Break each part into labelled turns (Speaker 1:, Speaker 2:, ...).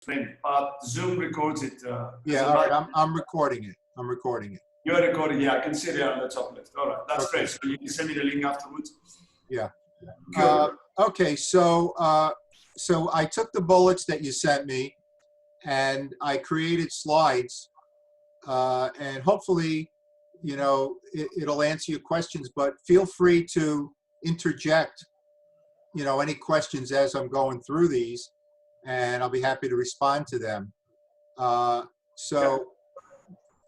Speaker 1: frame, but Zoom records it.
Speaker 2: Yeah, all right, I'm recording it. I'm recording it.
Speaker 1: You're recording, yeah, I can see it on the top left. All right, that's
Speaker 2: Okay.
Speaker 1: great. So you can send me the link afterwards.
Speaker 2: Yeah.
Speaker 1: Good.
Speaker 2: Okay, so I took the bullets that you sent me and I created slides, and hopefully, you know, it'll answer your questions, but feel free to interject, you know, any questions as I'm going through these, and I'll be happy to respond to them.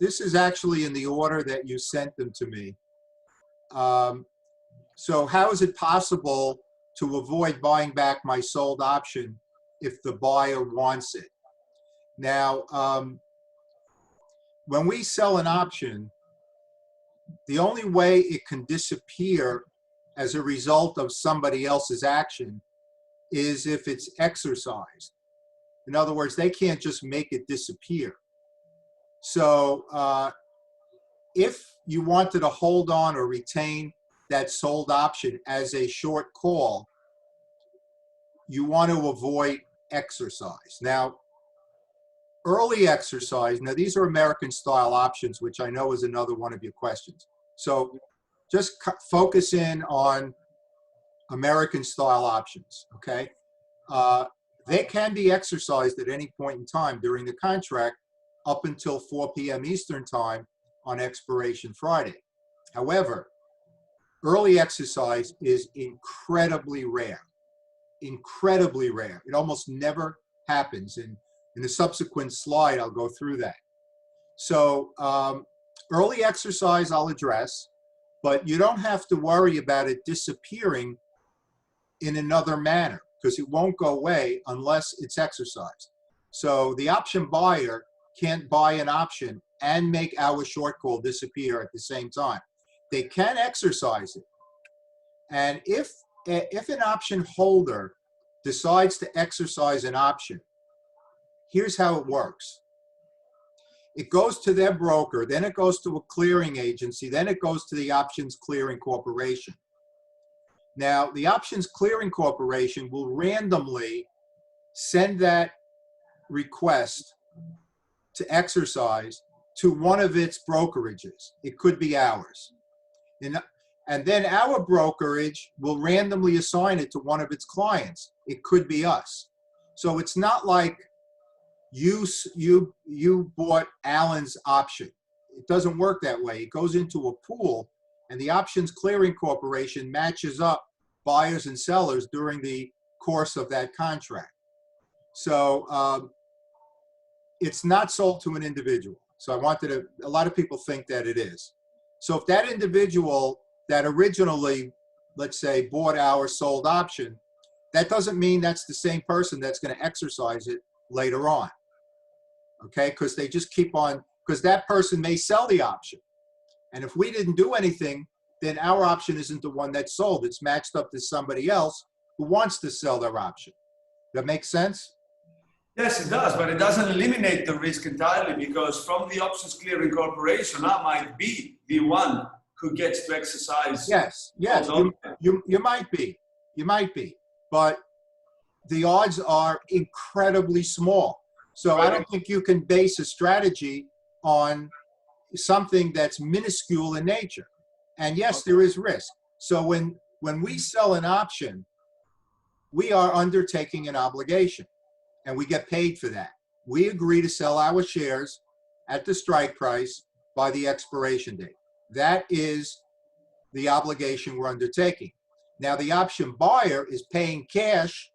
Speaker 2: This is actually in the order that you sent them to me. So how is it possible to avoid buying back my sold option if the buyer wants it? Now, when we sell an option, the only way it can disappear as a result of somebody else's action is if it's exercised. In other words, they can't just make it disappear. So if you wanted to hold on or retain that sold option as a short call, you want to avoid exercise. Now, early exercise, now these are American style options, which I know is another one of your questions. So just focus in on American style options, okay? They can be exercised at any point in time during the contract up until 4 p.m. Eastern time on expiration Friday. However, early exercise is incredibly rare, incredibly rare. It almost never happens. And in the subsequent slide, I'll go through that. So early exercise I'll address, but you don't have to worry about it disappearing in another manner because it won't go away unless it's exercised. So the option buyer can't buy an option and make our short call disappear at the same time. They can exercise it. And if an option holder decides to exercise an option, here's how it works. It goes to their broker, then it goes to a clearing agency, then it goes to the Options Clearing Corporation. Now, the Options Clearing Corporation will randomly send that request to exercise to one of its brokerages. It could be ours. And then our brokerage will randomly assign it to one of its clients. It could be us. So it's not like you bought Alan's option. It doesn't work that way. It goes into a pool, and the Options Clearing Corporation matches up buyers and sellers during the course of that contract. So it's not sold to an individual. So a lot of people think that it is. So if that individual that originally, let's say, bought our sold option, that doesn't mean that's the same person that's going to exercise it later on. Okay, because they just keep on, because that person may sell the option. And if we didn't do anything, then our option isn't the one that's sold. It's matched up to somebody else who wants to sell their option. That makes sense?
Speaker 1: Yes, it does, but it doesn't eliminate the risk entirely because from the Options Clearing Corporation, I might be the one who gets to exercise.
Speaker 2: Yes, you might be, but the odds are incredibly small. So I don't think you can base a strategy on something that's minuscule in nature. And yes, there is risk. So when we sell an option, we are undertaking an obligation and we get paid for that. We agree to sell our shares at the strike price by the expiration date. That is the obligation we're undertaking. Now, the option buyer is paying cash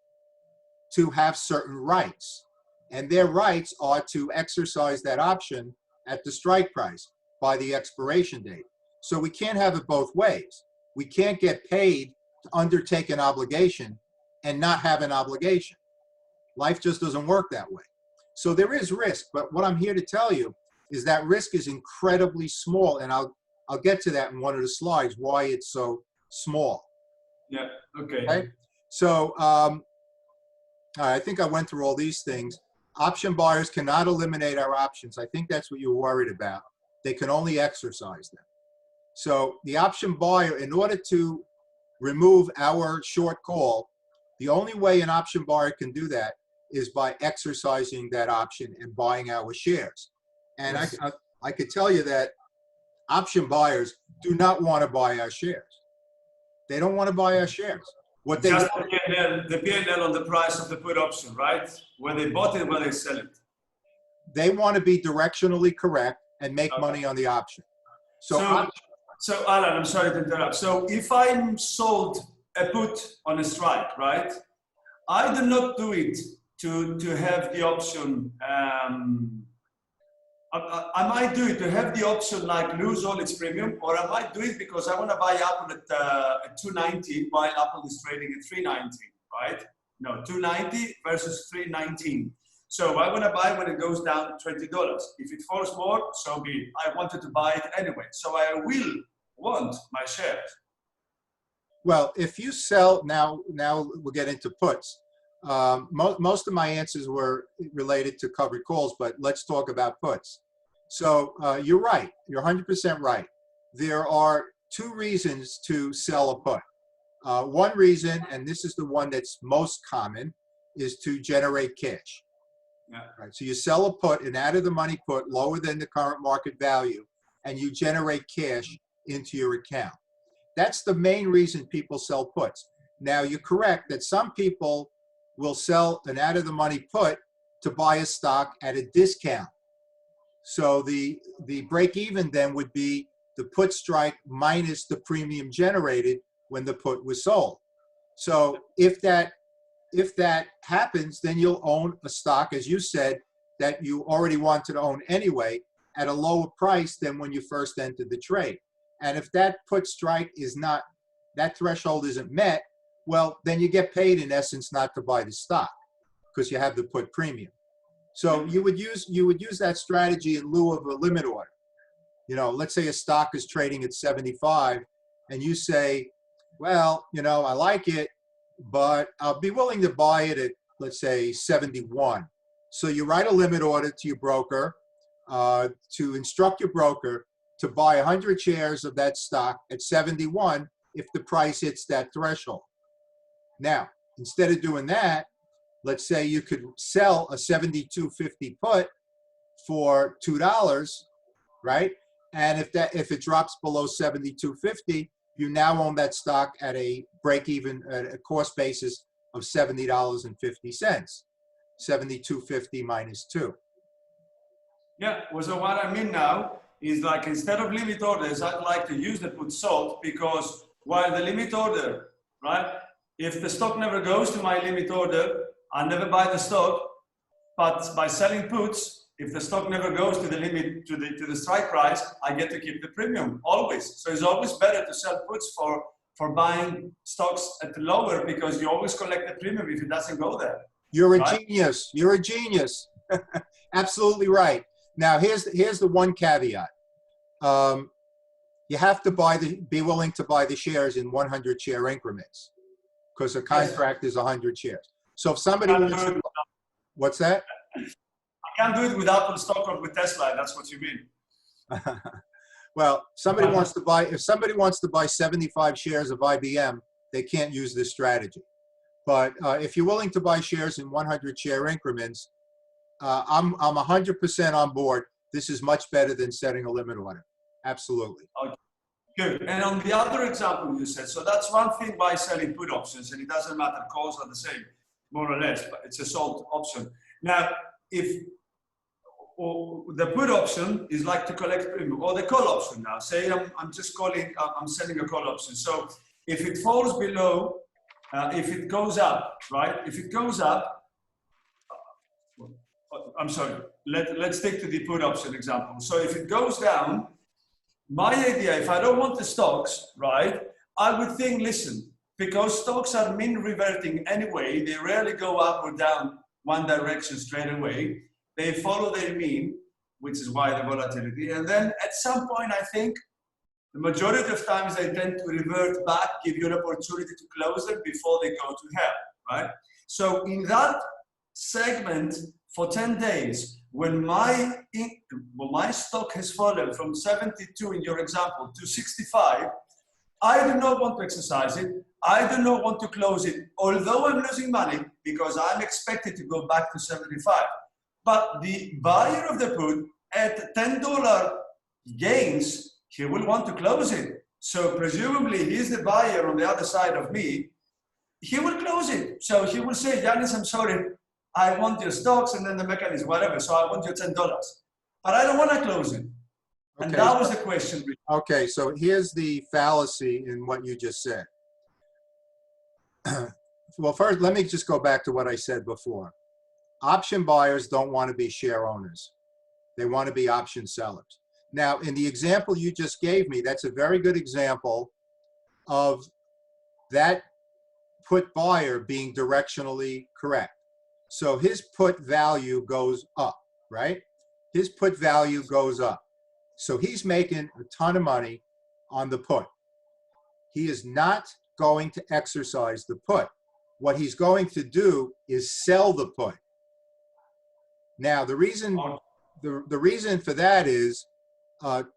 Speaker 2: to have certain rights. And their rights are to exercise that option at the strike price by the expiration date. So we can't have it both ways. We can't get paid to undertake an obligation and not have an obligation. Life just doesn't work that way. So there is risk, but what I'm here to tell you is that risk is incredibly small, and I'll get to that in one of the slides, why it's so small.
Speaker 1: Yeah, okay.
Speaker 2: So I think I went through all these things. Option buyers cannot eliminate our options. I think that's what you were worried about. They can only exercise them. So the option buyer, in order to remove our short call, the only way an option buyer can do that is by exercising that option and buying our shares. And
Speaker 1: Yes.
Speaker 2: I could tell you that option buyers do not want to buy our shares. They don't want to buy our shares. What they
Speaker 1: Just
Speaker 2: want,
Speaker 1: the P&L on the price of the put option, right? When they bought it, when they sell it.
Speaker 2: they want to be directionally correct and make
Speaker 1: Okay.
Speaker 2: money on the option. So,
Speaker 1: So Alan, I'm sorry to interrupt. So if I'm sold a put on a strike, right? I do not do it to have the option. I might do it to have the option like lose all its premium, or I might do it because I want to buy Apple at 290 while Apple is trading at 390, right? No, 290 versus 319. So I want to buy when it goes down $20. If it falls more, so be it. I wanted to buy it anyway, so I will want my shares.
Speaker 2: well, if you sell now we'll get into puts. Most of my answers were related to covered calls, but let's talk about puts. So you're right. You're 100% right. There are two reasons to sell a put. One reason, and this is the one that's most common, is to generate cash.
Speaker 1: Yeah.
Speaker 2: Right. So you sell a put, an out-of-the-money put lower than the current market value, and you generate cash into your account. That's the main reason people sell puts. Now, you're correct that some people will sell an out-of-the-money put to buy a stock at a discount. So the break-even then would be the put strike minus the premium generated when the put was sold. So if that happens, then you'll own a stock, as you said, that you already wanted to own anyway at a lower price than when you first entered the trade. And if that put strike is not, that threshold isn't met, well, then you get paid in essence not to buy the stock because you have the put premium. So you would use that strategy in lieu of a limit order. You know, let's say a stock is trading at 75 and you say, well, you know, I like it, but I'll be willing to buy it at, let's say, 71. So you write a limit order to your broker to instruct your broker to buy 100 shares of that stock at 71 if the price hits that threshold. Now, instead of doing that, let's say you could sell a 72.50 put for $2, right? And if it drops below 72.50, you now own that stock at a break-even, at a cost basis of $70.50. 72.50 minus 2.
Speaker 1: Yeah, well, so what I mean now is like instead of limit orders, I'd like to use the put sold because while the limit order, right? If the stock never goes to my limit order, I never buy the stock. But by selling puts, if the stock never goes to the limit, to the strike price, I get to keep the premium always. So it's always better to sell puts for buying stocks at the lower because you always collect the premium if it doesn't go there.
Speaker 2: You're a
Speaker 1: Right?
Speaker 2: genius. You're a genius. Absolutely right. Now, here's the one caveat. You have to be willing to buy the shares in 100 share increments because a contract is 100 shares. So if somebody wants to, what's that?
Speaker 1: I can't do it with Apple stock or with Tesla. That's what you mean.
Speaker 2: Well, somebody wants to buy, if somebody wants to buy 75 shares of IBM, they can't use this strategy. But if you're willing to buy shares in 100 share increments, I'm 100% on board. This is much better than setting a limit order. Absolutely.
Speaker 1: Okay. Good. And on the other example you said, so that's one thing by selling put options, and it doesn't matter, calls are the same, more or less, but it's a sold option. Now, if the put option is like to collect premium, or the call option now, say I'm just calling, I'm selling a call option. So if it falls below, if it goes up, right? If it goes up, I'm sorry, let's take the put option example. So if it goes down, my idea, if I don't want the stocks, right, I would think, listen, because stocks are mean reverting anyway, they rarely go up or down one direction straight away. They follow their mean, which is why the volatility. And then at some point, I think the majority of times they tend to revert back, give you an opportunity to close them before they go to hell, right? So in that segment for 10 days, when my stock has fallen from 72 in your example to 65, I do not want to exercise it. I do not want to close it, although I'm losing money because I'm expected to go back to 75. But the buyer of the put at $10 gains, he will want to close it. So presumably he's the buyer on the other side of me. He will close it. So he will say, Yanis, I'm sorry, I want your stocks, and then the mechanism, whatever. So I want your $10. But I don't want to close it. And
Speaker 2: Okay.
Speaker 1: that was the question.
Speaker 2: Okay, so here's the fallacy in what you just said. Well, first, let me just go back to what I said before. Option buyers don't want to be share owners. They want to be option sellers. Now, in the example you just gave me, that's a very good example of that put buyer being directionally correct. So his put value goes up, right? His put value goes up. So he's making a ton of money on the put. He is not going to exercise the put. What he's going to do is sell the put. Now, the reason for that is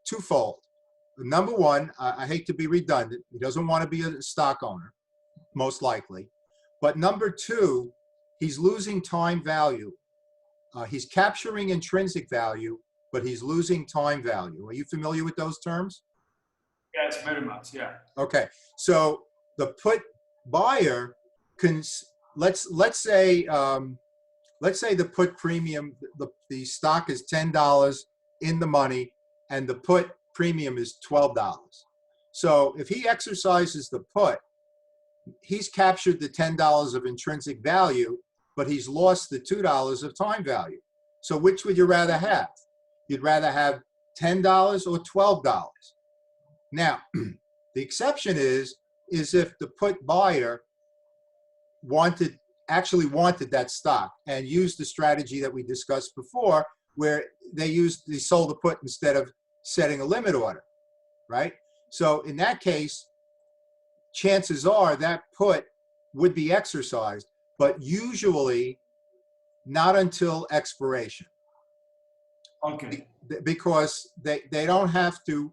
Speaker 2: twofold. Number one, I hate to be redundant. He doesn't want to be a stock owner, most likely. But number two, he's losing time value. He's capturing intrinsic value, but he's losing time value. Are you familiar with those terms?
Speaker 1: Yes, very much, yeah.
Speaker 2: Okay, so the put buyer can, let's say the put premium, the stock is $10 in the money, and the put premium is $12. So if he exercises the put, he's captured the $10 of intrinsic value, but he's lost the $2 of time value. So which would you rather have? You'd rather have $10 or $12. Now, the exception is if the put buyer actually wanted that stock and used the strategy that we discussed before, where they sold the put instead of setting a limit order, right? So in that case, chances are that put would be exercised, but usually not until expiration.
Speaker 1: Okay.
Speaker 2: Because they don't have to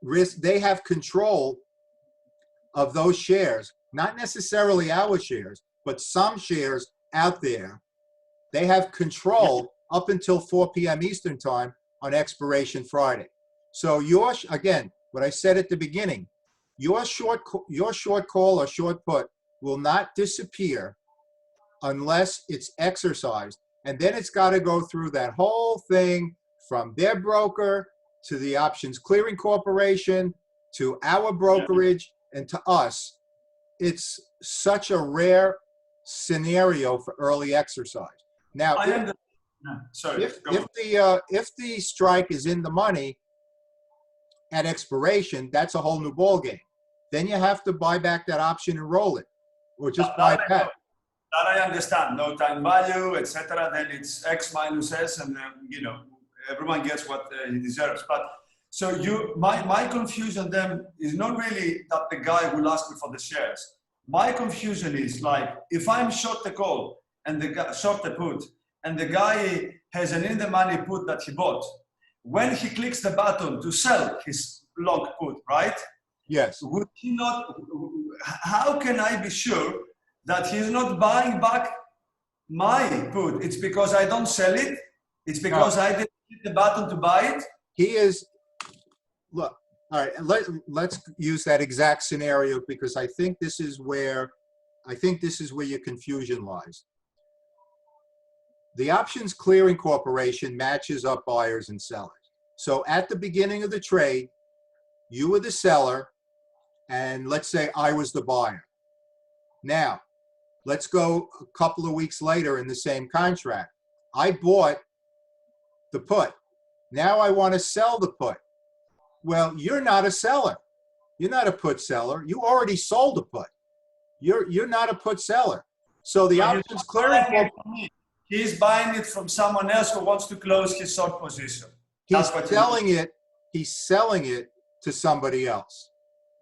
Speaker 2: risk, they have control of those shares, not necessarily our shares, but some shares out there. They have control up until 4 p.m. Eastern time on expiration Friday. So again, what I said at the beginning, your short call or short put will not disappear unless it's exercised. And then it's got to go through that whole thing from their broker to the Options Clearing Corporation to our brokerage and to us. It's such a rare scenario for early exercise. Now, if the strike is in the money at expiration, that's a whole new ballgame. Then you have to buy back that option and roll it, or just buy it back.
Speaker 1: That I understand. No time value, etc. Then it's X minus S, and then everyone gets what he deserves. But so my confusion then is not really that the guy will ask me for the shares. My confusion is like, if I'm short the call and the guy short the put, and the guy has an in the money put that he bought, when he clicks the button to sell his long put, right?
Speaker 2: Yes.
Speaker 1: Would he not? How can I be sure that he's not buying back my put? It's because I don't sell it. It's because I didn't hit the button to buy it.
Speaker 2: He is. Look. All right, let's use that exact scenario, because I think this is where your confusion lies. The Options Clearing Corporation matches up buyers and sellers. So at the beginning of the trade, you were the seller, and let's say I was the buyer. Now, let's go a couple of weeks later in the same contract. I bought the put. Now I want to sell the put. Well, you're not a seller. You're not a put seller. You already sold a put. You're not a put seller. So the Options Clearing Corporation,
Speaker 1: he's buying it from someone else who wants to close his short position.
Speaker 2: He's selling it to somebody else.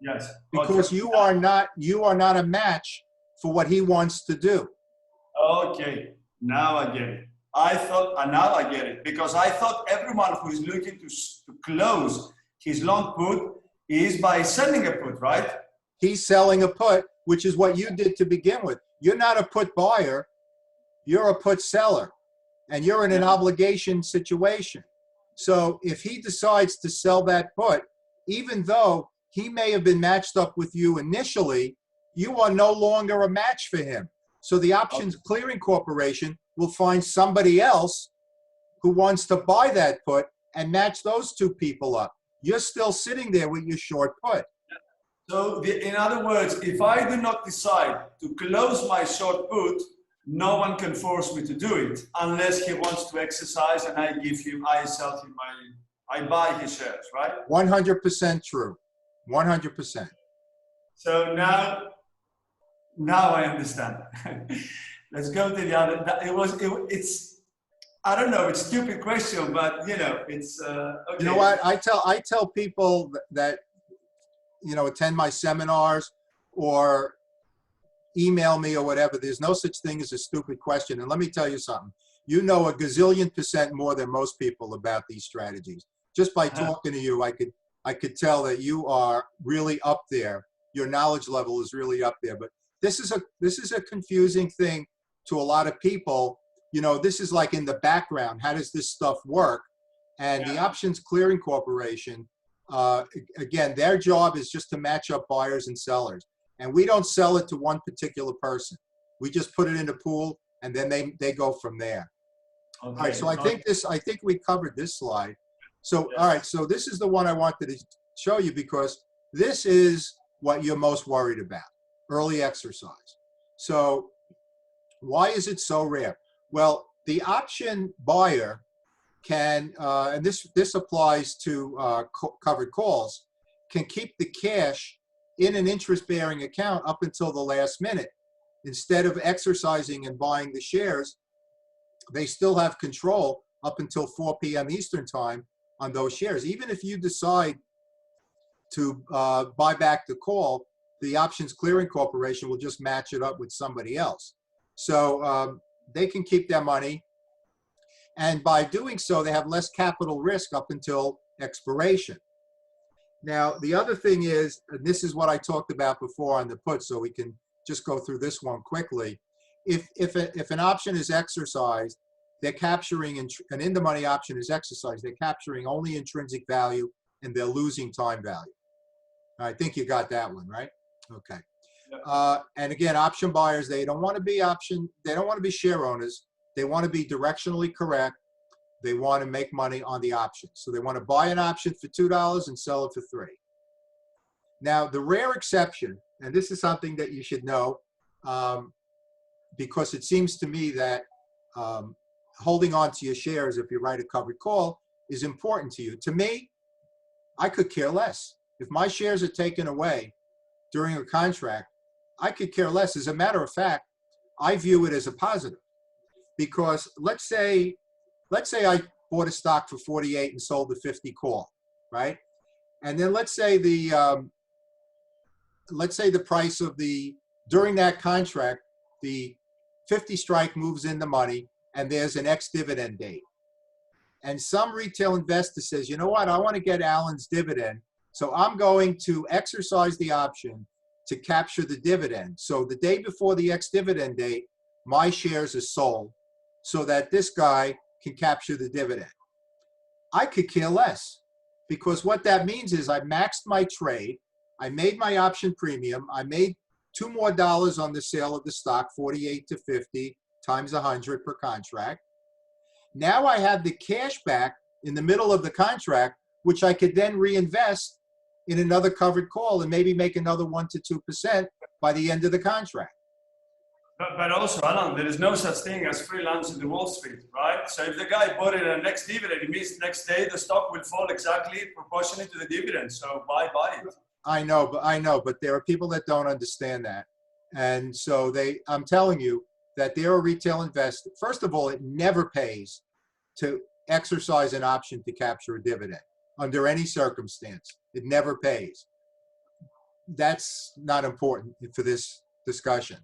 Speaker 1: Yes.
Speaker 2: Because you are not a match for what he wants to do.
Speaker 1: Okay. Now I get it. Now I get it. Because I thought everyone who is looking to close his long put is by selling a put, right?
Speaker 2: He's selling a put, which is what you did to begin with. You're not a put buyer, you're a put seller, and you're in an obligation situation. So if he decides to sell that put, even though he may have been matched up with you initially, you are no longer a match for him. So the Options Clearing Corporation will find somebody else who wants to buy that put and match those two people up. You're still sitting there with your short put.
Speaker 1: So in other words, if I do not decide to close my short put, no one can force me to do it unless he wants to exercise and I sell him I buy his shares, right?
Speaker 2: 100% true. 100%.
Speaker 1: So now I understand. Let's go to the other. It's I don't know. It's a stupid question, but you know, it's okay.
Speaker 2: You know what? I tell people that attend my seminars or email me or whatever. There's no such thing as a stupid question. And let me tell you something. You know a gazillion percent more than most people about these strategies. Just by talking to you, I could tell that you are really up there. Your knowledge level is really up there. But this is a confusing thing to a lot of people. You know, this is like in the background. How does this stuff work? And the Options Clearing Corporation, again, their job is just to match up buyers and sellers. And we don't sell it to one particular person. We just put it in a pool, and then they go from there. Okay. All right. So I think we covered this slide. So all right. So this is the one I wanted to show you because this is what you're most worried about: early exercise. So why is it so rare? Well, the option buyer can, and this applies to covered calls, can keep the cash in an interest-bearing account up until the last minute. Instead of exercising and buying the shares, they still have control up until 4 p.m. Eastern time on those shares. Even if you decide to buy back the call, the Options Clearing Corporation will just match it up with somebody else. So they can keep their money. And by doing so, they have less capital risk up until expiration. Now, the other thing is, and this is what I talked about before on the put, so we can just go through this one quickly. If an option is exercised, they're capturing, an in-the-money option is exercised, they're capturing only intrinsic value and they're losing time value. I think you got that one, right? Okay. And again, option buyers, they don't want to be share owners. They want to be directionally correct. They want to make money on the option. So they want to buy an option for $2 and sell it for $3. Now, the rare exception, and this is something that you should know, because it seems to me that holding on to your shares if you write a covered call is important to you. To me, I could care less. If my shares are taken away during a contract, I could care less. As a matter of fact, I view it as a positive, because let's say I bought a stock for 48 and sold the 50 call, right? And then let's say the price of during that contract, the 50 strike moves in the money and there's an ex-dividend date. And some retail investor says, you know what, I want to get Alan's dividend, so I'm going to exercise the option to capture the dividend. So the day before the ex-dividend date, my shares are sold so that this guy can capture the dividend. I could care less, because what that means is I maxed my trade, I made my option premium, I made $2 more on the sale of the stock, 48 to 50 times 100 per contract. Now I have the cash back in the middle of the contract, which I could then reinvest in another covered call and maybe make another 1 to 2% by the end of the contract.
Speaker 1: But also, Alan, there is no such thing as free lunch in the Wall Street, right? So if the guy bought it at next dividend, it means next day the stock will fall exactly proportionate to the dividend. So buy it.
Speaker 2: I know, but there are people that don't understand that. And so I'm telling you that they're a retail investor. First of all, it never pays to exercise an option to capture a dividend under any circumstance. It never pays. That's not important for this discussion.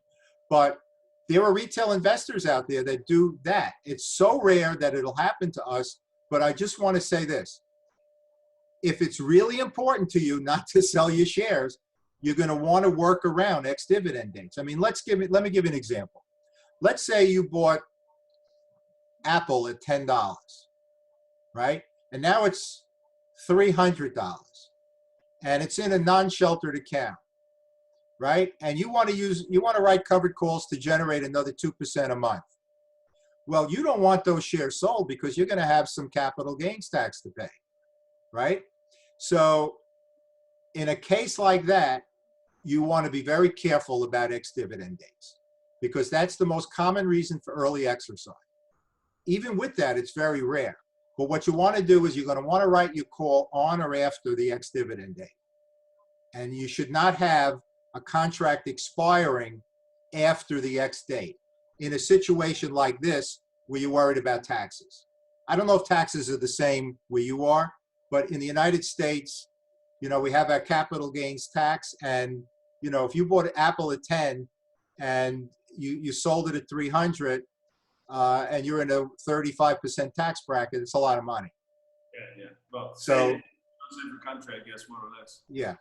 Speaker 2: But there are retail investors out there that do that. It's so rare that it'll happen to us, but I just want to say this. If it's really important to you not to sell your shares, you're going to want to work around ex-dividend dates. I mean, let me give you an example. Let's say you bought Apple at $10, right? And now it's $300, and it's in a non-sheltered account, right? And you want to write covered calls to generate another 2% a month. Well, you don't want those shares sold because you're going to have some capital gains tax to pay, right? So in a case like that, you want to be very careful about ex-dividend dates because that's the most common reason for early exercise. Even with that, it's very rare. But what you want to do is you're going to want to write your call on or after the ex-dividend date. And you should not have a contract expiring after the X date in a situation like this where you're worried about taxes. I don't know if taxes are the same where you are, but in the United States, we have our capital gains tax, and if you bought Apple at 10 and you sold it at 300 and you're in a 35% tax bracket, it's a lot of money.
Speaker 1: Yeah. Well,
Speaker 2: so
Speaker 1: every country, I guess, more or less.
Speaker 2: Yeah.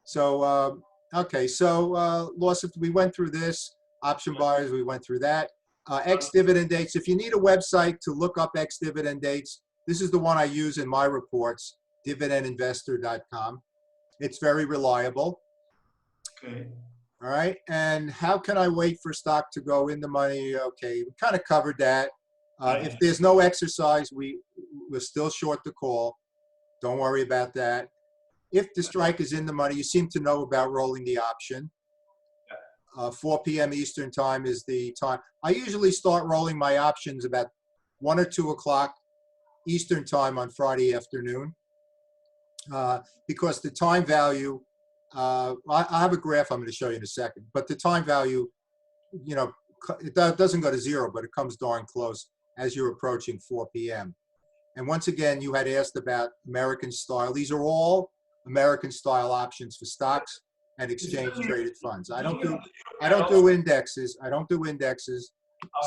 Speaker 2: So okay. So loss, if we went through this, option buyers, we went through that. Ex-dividend dates. If you need a website to look up ex-dividend dates, this is the one I use in my reports, dividendinvestor.com. It's very reliable.
Speaker 1: Okay.
Speaker 2: All right. And how can I wait for stock to go in the money? Okay, we kind of covered that. If there's no exercise, we're still short the call. Don't worry about that. If the strike is in the money, you seem to know about rolling the option. 4 p.m. Eastern time is the time. I usually start rolling my options about 1 or 2 o'clock Eastern time on Friday afternoon because the time value, I have a graph I'm going to show you in a second, but the time value, it doesn't go to zero, but it comes darn close as you're approaching 4 p.m. And once again, you had asked about American style. These are all American style options for stocks and exchange traded funds. I don't do indexes.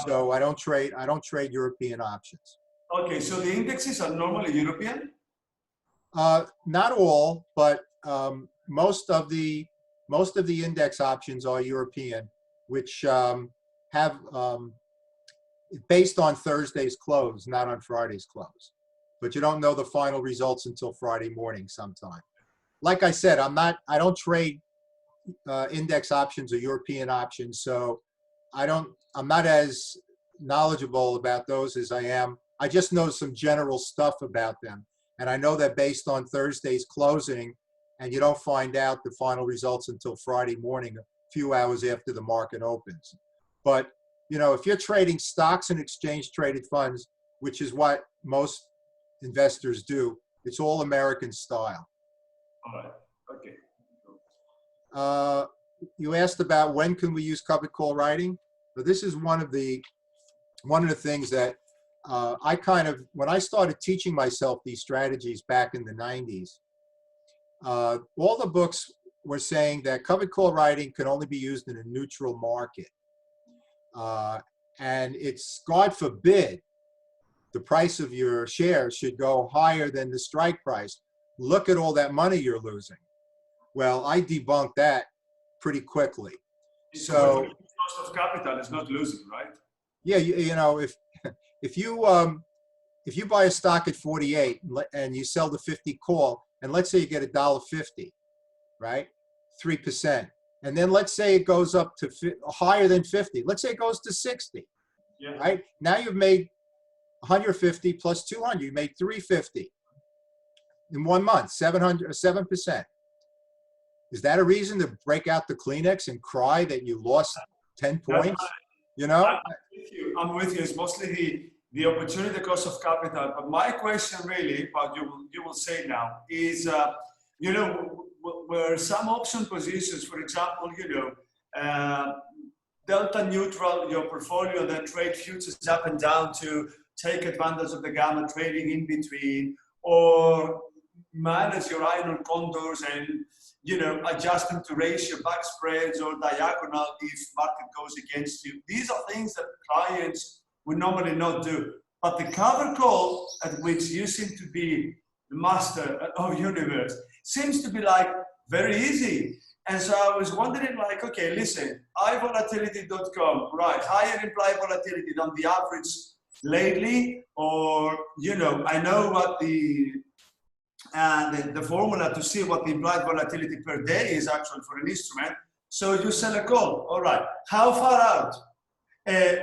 Speaker 2: So I don't trade European options.
Speaker 1: Okay, so the indexes are normally European?
Speaker 2: Not all, but most of the index options are European, which have based on Thursday's close, not on Friday's close. But you don't know the final results until Friday morning sometime. Like I said, I don't trade index options or European options, so I'm not as knowledgeable about those as I am. I just know some general stuff about them. And I know that based on Thursday's closing, and you don't find out the final results until Friday morning, a few hours after the market opens. But, if you're trading stocks and exchange traded funds, which is what most investors do, it's all American style.
Speaker 1: All right. Okay.
Speaker 2: You asked about when can we use covered call writing. So this is one of the things that when I started teaching myself these strategies back in the 90s, all the books were saying that covered call writing can only be used in a neutral market. And it's, God forbid, the price of your shares should go higher than the strike price. Look at all that money you're losing. Well, I debunked that pretty quickly. So
Speaker 1: the cost of capital is not losing, right?
Speaker 2: Yeah, if you buy a stock at 48 and you sell the 50 call, and let's say you get $1.50, right? 3%. And then let's say it goes up to higher than 50. Let's say it goes to 60, right? Now you've made 150 plus 200. You made 350 in 1 month, 7%. Is that a reason to break out the Kleenex and cry that you lost 10 points?
Speaker 1: I'm with you. It's mostly the opportunity cost of capital. But my question really, but you will say now, is, where some option positions, for example, delta neutral your portfolio, then trade futures up and down to take advantage of the gamma trading in between, or manage your iron condors and adjust them to ratio back spreads or diagonal if market goes against you. These are things that clients would normally not do. But the cover call, at which you seem to be the master of universe, seems to be like very easy. And so I was wondering, like, okay, listen, iVolatility.com, right? Higher implied volatility than the average lately, or I know what the formula to see what the implied volatility per day is actually for an instrument. So you sell a call, all right? How far out?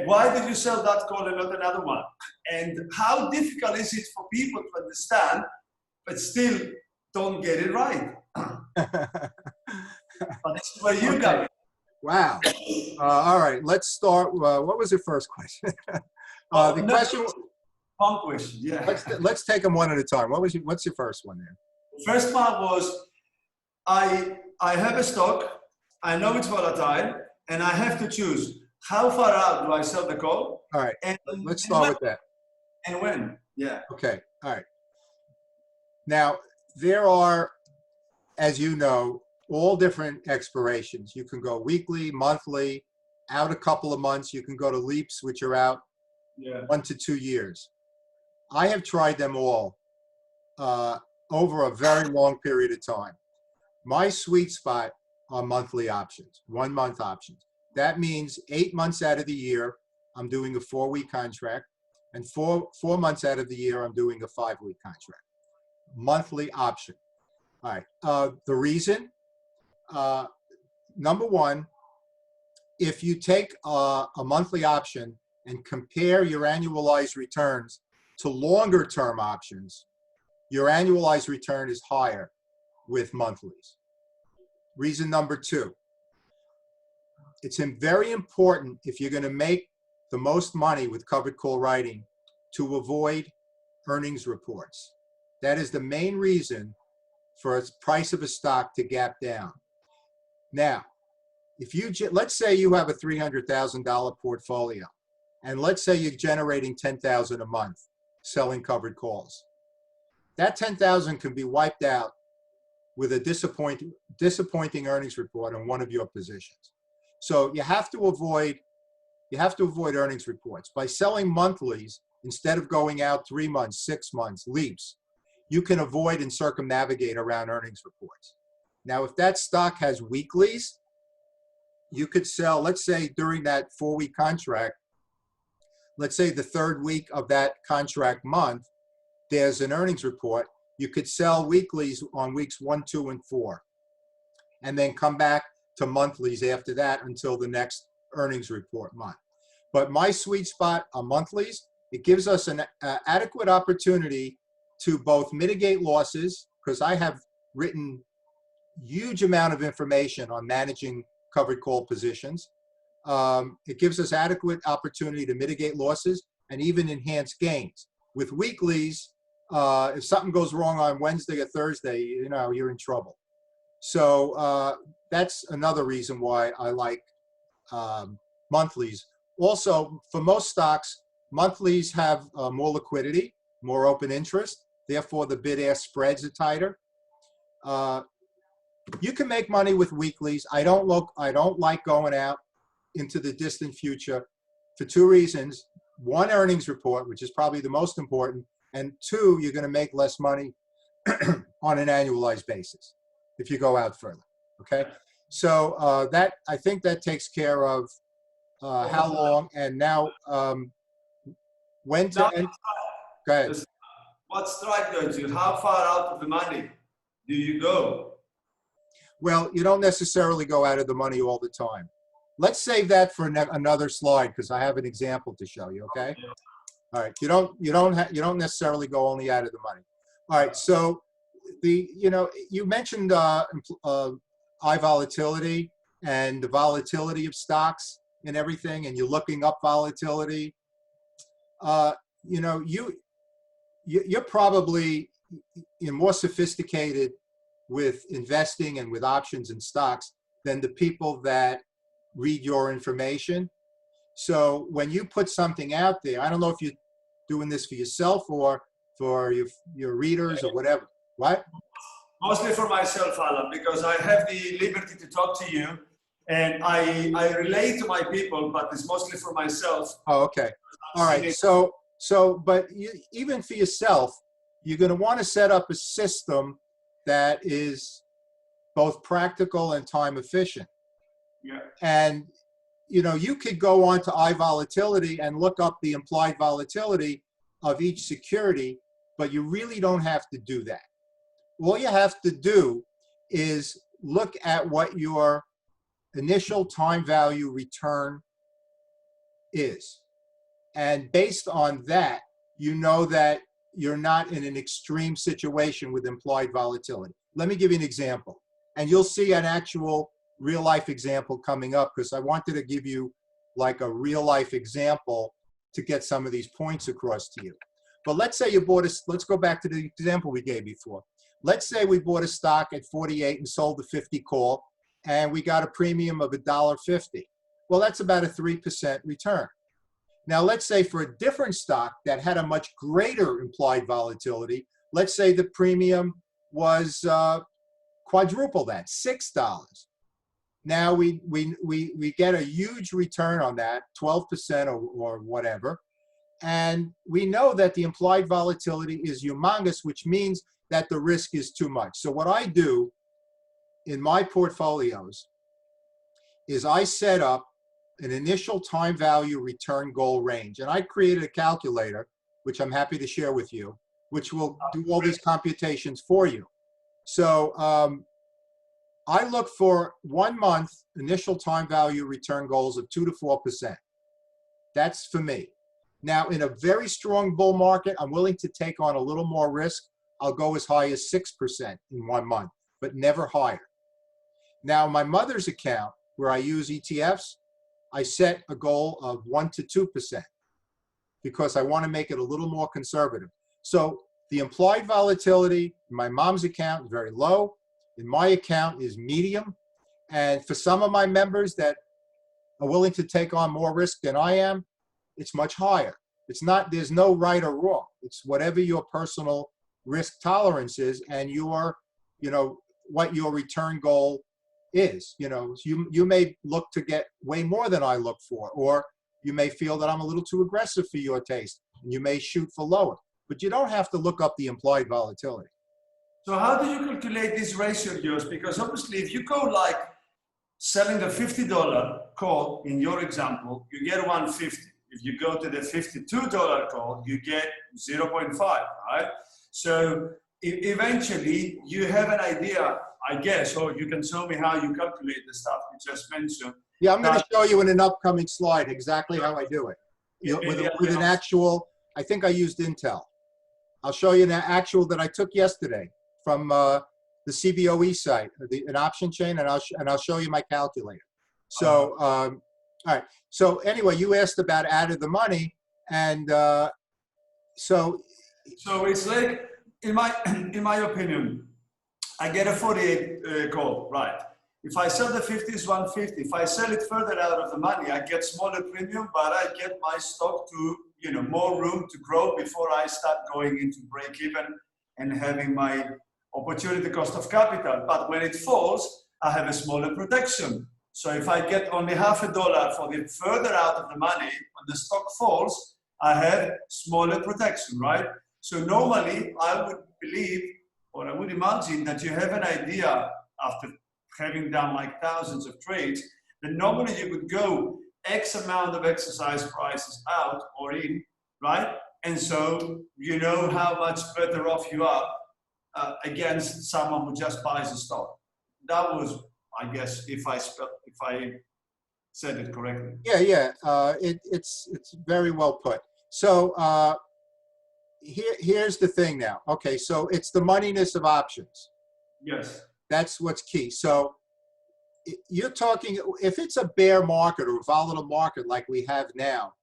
Speaker 1: Why did you sell that call and not another one? And how difficult is it for people to understand, but still don't get it right? But this is where you got it.
Speaker 2: Wow. All right, let's start. What was your first question? Question.
Speaker 1: One question, yeah.
Speaker 2: Let's take them one at a time. What's your first one there?
Speaker 1: The first part was, I have a stock, I know it's volatile, and I have to choose how far out do I sell the call?
Speaker 2: All right, let's start with that.
Speaker 1: And when, yeah.
Speaker 2: Okay, all right. Now, there are, as you know, all different expirations. You can go weekly, monthly, out a couple of months. You can go to leaps, which are out 1 to 2 years. I have tried them all over a very long period of time. My sweet spot are monthly options, 1 month options. That means 8 months out of the year, I'm doing a 4-week contract, and four months out of the year, I'm doing a 5-week contract. Monthly option. All right. The reason, number one, if you take a monthly option and compare your annualized returns to longer term options, your annualized return is higher with monthlies. Reason number two, it's very important if you're going to make the most money with covered call writing to avoid earnings reports. That is the main reason for the price of a stock to gap down. Now, if you let's say you have a $300,000 portfolio, and let's say you're generating $10,000 a month selling covered calls. That $10,000 can be wiped out with a disappointing earnings report on one of your positions. So you have to avoid earnings reports by selling monthlies instead of going out 3 months, 6 months, leaps. You can avoid and circumnavigate around earnings reports. Now, if that stock has weeklies, you could sell, let's say during that 4-week contract, let's say the 3rd week of that contract month, there's an earnings report. You could sell weeklies on weeks 1, 2, and 4, and then come back to monthlies after that until the next earnings report month. But my sweet spot on monthlies, it gives us an adequate opportunity to both mitigate losses, because I have written huge amount of information on managing covered call positions. It gives us adequate opportunity to mitigate losses and even enhance gains. With weeklies, if something goes wrong on Wednesday or Thursday, you're in trouble. So that's another reason why I like monthlies. Also, for most stocks, monthlies have more liquidity, more open interest. Therefore, the bid-ask spreads are tighter. You can make money with weeklies. I don't like going out into the distant future for 2 reasons. 1, earnings report, which is probably the most important, and 2, you're going to make less money on an annualized basis if you go out further. Okay, so that, I think that takes care of how long, and now when to end. Go ahead.
Speaker 1: What strike does you? How far out of the money do you go?
Speaker 2: Well, you don't necessarily go out of the money all the time. Let's save that for another slide, because I have an example to show you. Okay. All right. You don't necessarily go only out of the money. All right. So you mentioned high volatility and the volatility of stocks and everything, and you're looking up volatility. You're probably more sophisticated with investing and with options and stocks than the people that read your information. So when you put something out there, I don't know if you're doing this for yourself or for your readers or whatever. What?
Speaker 1: Mostly for myself, Alan, because I have the liberty to talk to you, and I relate to my people, but it's mostly for myself.
Speaker 2: Oh, okay. All right. But even for yourself, you're going to want to set up a system that is both practical and time efficient.
Speaker 1: Yeah.
Speaker 2: And, you know, you could go on to iVolatility and look up the implied volatility of each security, but you really don't have to do that. All you have to do is look at what your initial time value return is. And based on that, you know that you're not in an extreme situation with implied volatility. Let me give you an example. And you'll see an actual real life example coming up, because I wanted to give you like a real life example to get some of these points across to you. But let's say you bought let's go back to the example we gave before. Let's say we bought a stock at 48 and sold the 50 call, and we got a premium of $1.50. Well, that's about a 3% return. Now, let's say for a different stock that had a much greater implied volatility, let's say the premium was quadruple that, $6. Now we get a huge return on that, 12% or whatever. And we know that the implied volatility is humongous, which means that the risk is too much. So what I do in my portfolios is I set up an initial time value return goal range. And I created a calculator, which I'm happy to share with you, which will do all these computations for you. So I look for 1 month initial time value return goals of 2 to 4%. That's for me. Now, in a very strong bull market, I'm willing to take on a little more risk. I'll go as high as 6% in 1 month, but never higher. Now, my mother's account, where I use ETFs, I set a goal of 1 to 2% because I want to make it a little more conservative. So the implied volatility in my mom's account is very low. In my account is medium. And for some of my members that are willing to take on more risk than I am, it's much higher. It's not, there's no right or wrong. It's whatever your personal risk tolerance is and your, you know, what your return goal is. You know, you may look to get way more than I look for, or you may feel that I'm a little too aggressive for your taste, and you may shoot for lower. But you don't have to look up the implied volatility.
Speaker 1: So how do you calculate this ratio, Jos? Because obviously, if you go like selling the $50 call in your example, you get 150. If you go to the $52 call, you get 0.5, right? So eventually, you have an idea, I guess, or you can show me how you calculate the stuff you just mentioned.
Speaker 2: Yeah, I'm going to show you in an upcoming slide exactly how I do it. With an actual, I think I used Intel. I'll show you an actual that I took yesterday from the CBOE site, an option chain, and I'll show you my calculator. So, all right. So anyway, you asked about out of the money, and so
Speaker 1: it's like, in my opinion, I get a 48 call, right? If I sell the 50, it's 150. If I sell it further out of the money, I get smaller premium, but I get my stock to, you know, more room to grow before I start going into break even and having my opportunity cost of capital. But when it falls, I have a smaller protection. So if I get only $0.50 for the further out of the money, when the stock falls, I have smaller protection, right? So normally I would believe, or I would imagine that you have an idea after having done like thousands of trades, that normally you could go X amount of exercise prices out or in, right? And so you know how much better off you are against someone who just buys a stock. That was, I guess, if I said it correctly.
Speaker 2: Yeah. It's very well put. So here's the thing now. Okay, so it's the moneyness of options.
Speaker 1: Yes.
Speaker 2: That's what's key. So you're talking, if it's a bear market or a volatile market like we have now,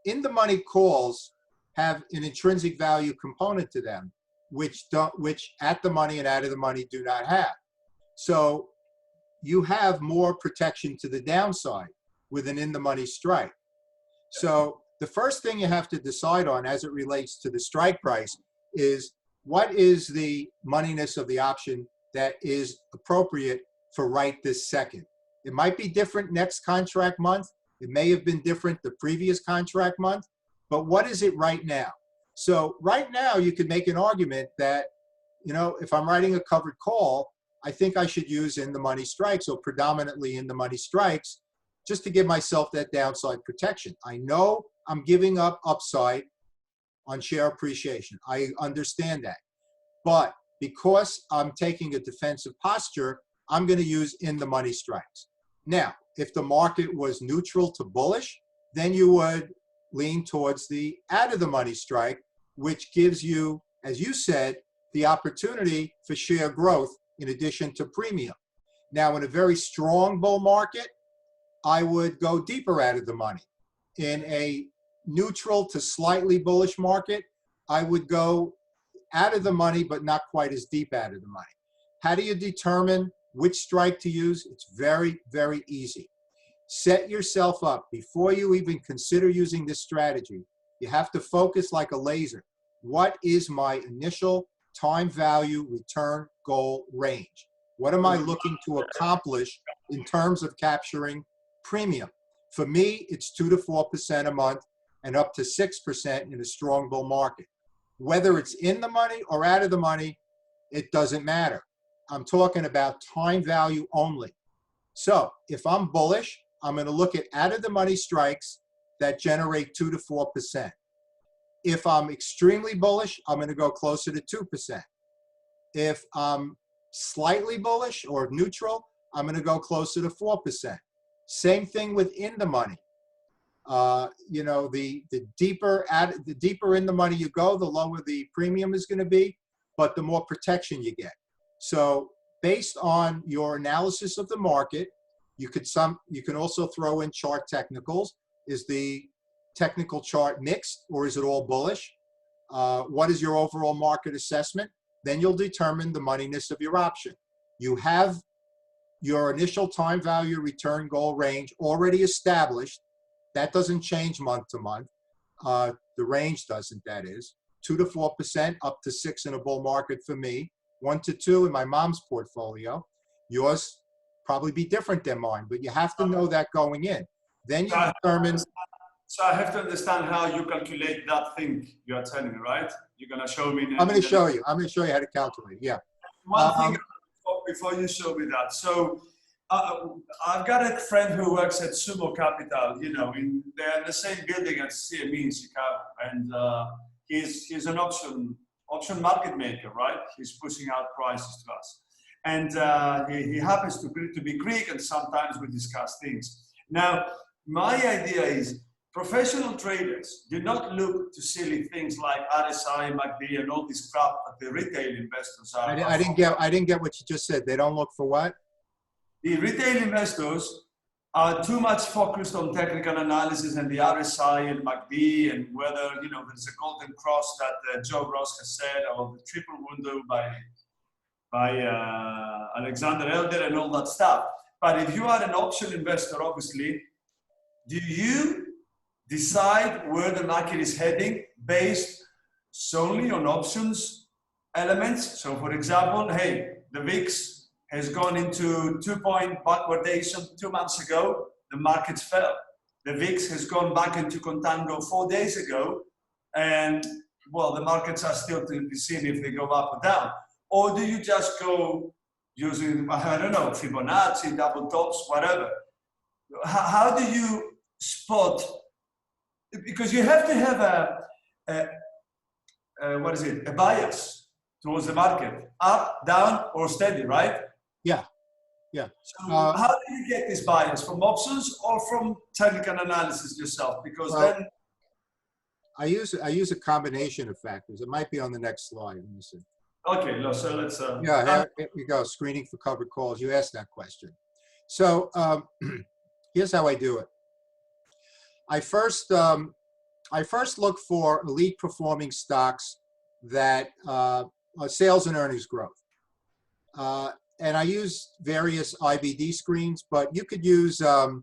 Speaker 2: in the money calls have an intrinsic value component to them, which at the money and out of the money do not have. So you have more protection to the downside with an in the money strike. So the first thing you have to decide on as it relates to the strike price is what is the moneyness of the option that is appropriate for right this second. It might be different next contract month. It may have been different the previous contract month, but what is it right now? So right now you could make an argument that, you know, if I'm writing a covered call, I think I should use in the money strikes, or predominantly in the money strikes, just to give myself that downside protection. I know I'm giving up upside on share appreciation. I understand that. But because I'm taking a defensive posture, I'm going to use in the money strikes. Now, if the market was neutral to bullish, then you would lean towards the out of the money strike, which gives you, as you said, the opportunity for share growth in addition to premium. Now, in a very strong bull market, I would go deeper out of the money. In a neutral to slightly bullish market, I would go out of the money, but not quite as deep out of the money. How do you determine which strike to use? It's very, very easy. Set yourself up before you even consider using this strategy. You have to focus like a laser. What is my initial time value return goal range? What am I looking to accomplish in terms of capturing premium? For me, it's 2 to 4% a month and up to 6% in a strong bull market. Whether it's in the money or out of the money, it doesn't matter. I'm talking about time value only. So if I'm bullish, I'm going to look at out of the money strikes that generate 2 to 4%. If I'm extremely bullish, I'm going to go closer to 2%. If I'm slightly bullish or neutral, I'm going to go closer to 4%. Same thing within the money. You know, the deeper in the money you go, the lower the premium is going to be, but the more protection you get. So based on your analysis of the market, you can also throw in chart technicals. Is the technical chart mixed, or is it all bullish? What is your overall market assessment? Then you'll determine the moneyness of your option. You have your initial time value return goal range already established. That doesn't change month to month. The range doesn't, that is. 2 to 4%, up to 6 in a bull market for me. 1 to 2 in my mom's portfolio. Yours probably be different than mine, but you have to know that going in. Then you determine.
Speaker 1: So I have to understand how you calculate that thing you are telling me, right? You're going to show me.
Speaker 2: I'm going to show you. I'm going to show you how to calculate. Yeah.
Speaker 1: One thing before you show me that. So I've got a friend who works at Sumo Capital. You know, they're in the same building as CME in Chicago, and he's an option market maker, right? He's pushing out prices to us, and he happens to be Greek, and sometimes we discuss things. Now, my idea is, professional traders do not look to silly things like RSI, MACD, and all this crap that the retail investors are.
Speaker 2: I didn't get what you just said. They don't look for what?
Speaker 1: The retail investors are too much focused on technical analysis and the RSI and MACD and whether, you know, there's a golden cross that Joe Ross has said, or the triple window by Alexander Elder and all that stuff. But if you are an option investor, obviously, do you decide where the market is heading based solely on options elements? So for example, hey, the VIX has gone into 2-point backwardation 2 months ago, the markets fell. The VIX has gone back into contango 4 days ago, and well, the markets are still to be seen if they go up or down. Or do you just go using, I don't know, Fibonacci, double tops, whatever? How do you spot? Because you have to have a bias towards the market, up, down, or steady, right?
Speaker 2: Yeah, yeah.
Speaker 1: So how do you get this bias, from options or from technical analysis yourself? Because then
Speaker 2: I use a combination of factors. It might be on the next slide. Let me see.
Speaker 1: Okay, no, so let's.
Speaker 2: Yeah, here we go. Screening for covered calls. You asked that question. So here's how I do it. I first look for elite performing stocks that sales and earnings growth, and I use various IBD screens. But you could use there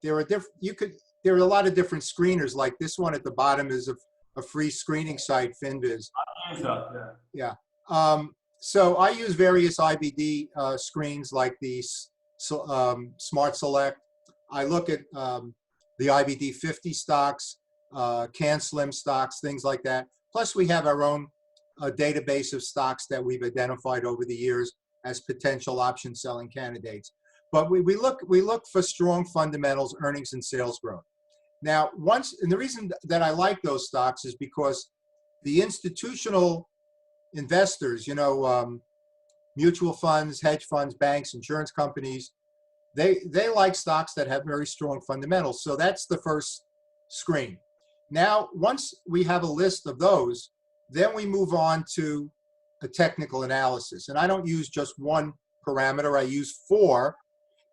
Speaker 2: are a lot of different screeners. Like this one at the bottom is a free screening site, Finviz.
Speaker 1: I use that. Yeah.
Speaker 2: Yeah. So I use various IBD screens like the Smart Select. I look at the IBD 50 stocks, CanSlim stocks, things like that. Plus, we have our own database of stocks that we've identified over the years. as potential option selling candidates. But we look for strong fundamentals, earnings, and sales growth. Now, and the reason that I like those stocks is because the institutional investors, mutual funds, hedge funds, banks, insurance companies, they like stocks that have very strong fundamentals. So that's the first screen. Now, once we have a list of those, then we move on to a technical analysis. And I don't use just one parameter, I use 4.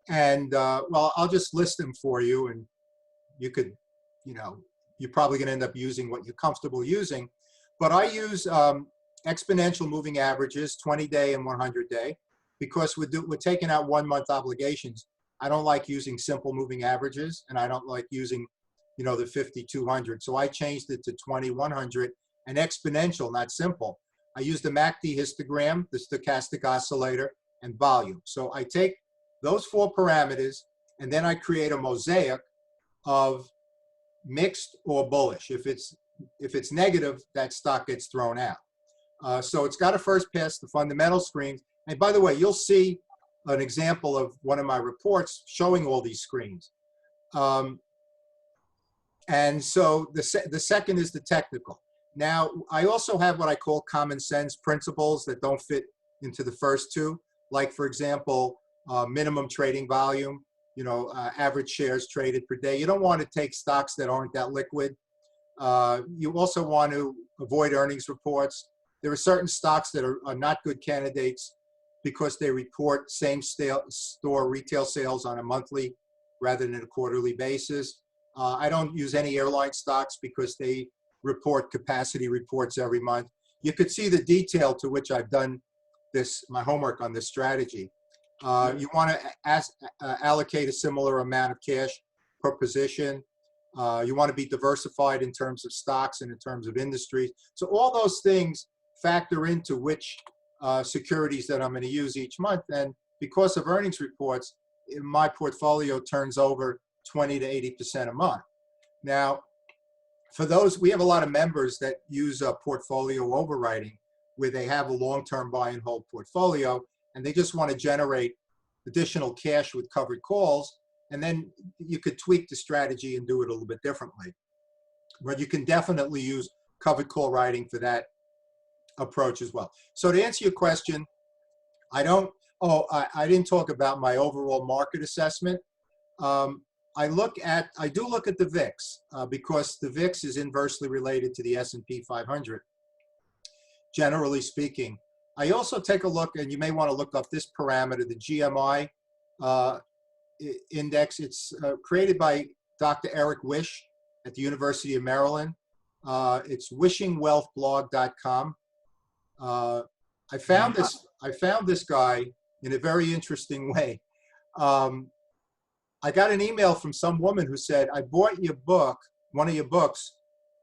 Speaker 2: And well, I'll just list them for you, and you could, you're probably going to end up using what you're comfortable using. But I use exponential moving averages, 20-day and 100-day, because we're taking out 1-month obligations. I don't like using simple moving averages, and I don't like using, the 50-200. So I changed it to 20-100 and exponential, not simple. I used the MACD histogram, the stochastic oscillator, and volume. So I take those 4 parameters, and then I create a mosaic of mixed or bullish. If it's negative, that stock gets thrown out. So it's got to first pass the fundamental screens. And by the way, you'll see an example of one of my reports showing all these screens. And so the second is the technical. Now, I also have what I call common sense principles that don't fit into the first 2. Like, for example, minimum trading volume, average shares traded per day. You don't want to take stocks that aren't that liquid. You also want to avoid earnings reports. There are certain stocks that are not good candidates because they report same store retail sales on a monthly rather than a quarterly basis. I don't use any airline stocks because they report capacity reports every month. You could see the detail to which I've done my homework on this strategy. You want to allocate a similar amount of cash per position. You want to be diversified in terms of stocks and in terms of industries. So all those things factor into which securities that I'm going to use each month. And because of earnings reports, my portfolio turns over 20 to 80% a month. Now, for those, we have a lot of members that use portfolio overwriting, where they have a long-term buy and hold portfolio, and they just want to generate additional cash with covered calls. And then you could tweak the strategy and do it a little bit differently. But you can definitely use covered call writing for that approach as well. So to answer your question, I didn't talk about my overall market assessment. I do look at the VIX because the VIX is inversely related to the S&P 500, generally speaking. I also take a look, and you may want to look up this parameter, the GMI index. It's created by Dr. Eric Wish at the University of Maryland. It's wishingwealthblog.com. I found this guy in a very interesting way. I got an email from some woman who said, I bought your book, one of your books,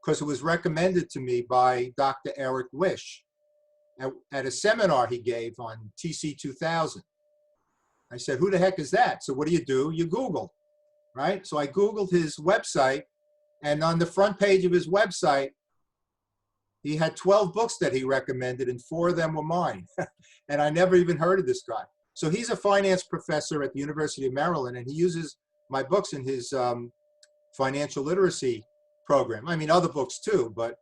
Speaker 2: because it was recommended to me by Dr. Eric Wish at a seminar he gave on TC 2000. I said, who the heck is that? So what do? You Google, right? So I Googled his website, and on the front page of his website, he had 12 books that he recommended, and 4 of them were mine. And I never even heard of this guy. So he's a finance professor at the University of Maryland, and he uses my books in his financial literacy program. I mean, other books too, but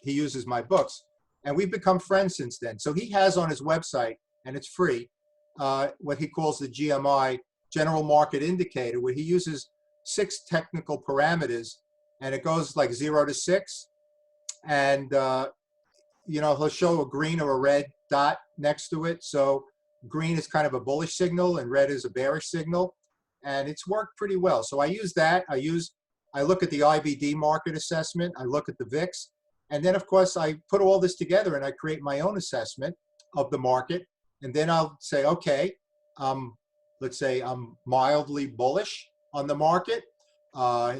Speaker 2: he uses my books. And we've become friends since then. So he has on his website, and it's free, what he calls the GMI, General Market Indicator, where he uses 6 technical parameters, and it goes like 0 to 6. And, he'll show a green or a red dot next to it. So green is kind of a bullish signal and red is a bearish signal. And it's worked pretty well. So I use that. I look at the IBD market assessment. I look at the VIX. And then, of course, I put all this together and I create my own assessment of the market. And then I'll say, okay, let's say I'm mildly bullish on the market.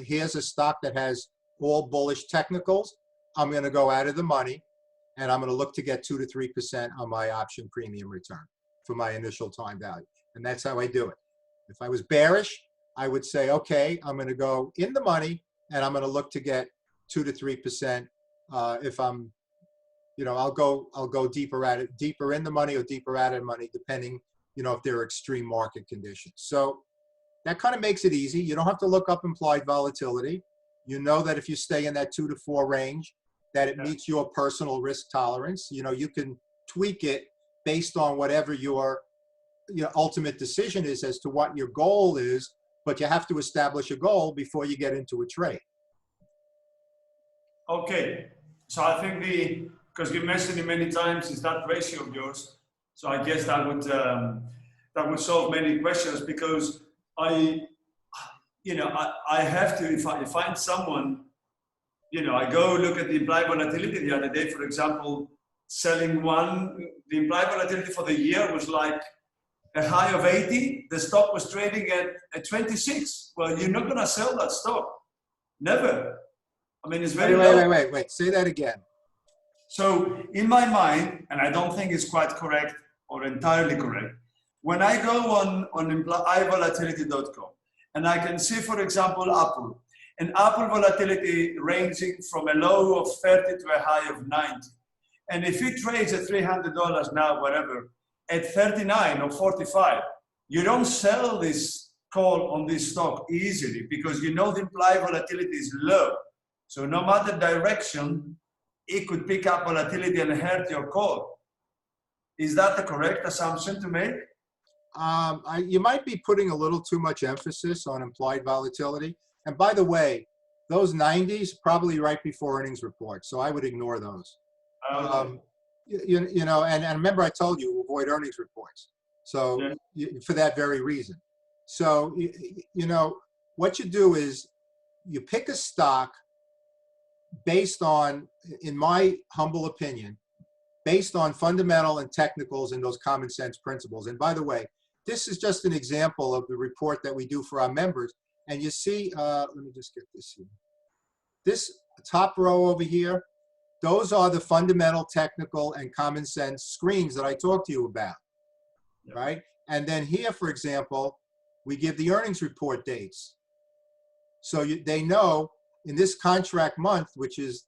Speaker 2: Here's a stock that has all bullish technicals. I'm going to go out of the money, and I'm going to look to get 2 to 3% on my option premium return for my initial time value. And that's how I do it. If I was bearish, I would say, okay, I'm going to go in the money, and I'm going to look to get 2 to 3% if I'm, I'll go deeper in the money or deeper out of money, depending, if there are extreme market conditions. So that kind of makes it easy. You don't have to look up implied volatility. You know that if you stay in that 2 to 4 range, that it meets your personal risk tolerance. You can tweak it based on whatever your ultimate decision is as to what your goal is, but you have to establish a goal before you get into a trade.
Speaker 1: Okay, so I think because you mentioned it many times, is that ratio of yours. So I guess that would solve many questions, because I have to, if I find someone, I go look at the implied volatility the other day, for example, selling the implied volatility for the year was like a high of 80. The stock was trading at 26. Well, you're not going to sell that stock. Never. I mean, it's very low.
Speaker 2: Wait. Say that again.
Speaker 1: So in my mind, and I don't think it's quite correct or entirely correct, when I go on iVolatility.com and I can see, for example, Apple, and Apple volatility ranging from a low of 30 to a high of 90. And if it trades at $300 now, whatever, at 39 or 45, you don't sell this call on this stock easily, because the implied volatility is low. So no matter direction, it could pick up volatility and hurt your call. Is that the correct assumption to make?
Speaker 2: You might be putting a little too much emphasis on implied volatility. And by the way, those 90s probably right before earnings report, so I would ignore those.
Speaker 1: Okay.
Speaker 2: And remember I told you avoid earnings reports. So for that very reason. So what you do is you pick a stock based on, in my humble opinion, based on fundamental and technicals and those common sense principles. And by the way, this is just an example of the report that we do for our members. And you see, let me just get this here. This top row over here, those are the fundamental, technical, and common sense screens that I talked to you about, right? And then here, for example, we give the earnings report dates. So they know in this contract month, which is,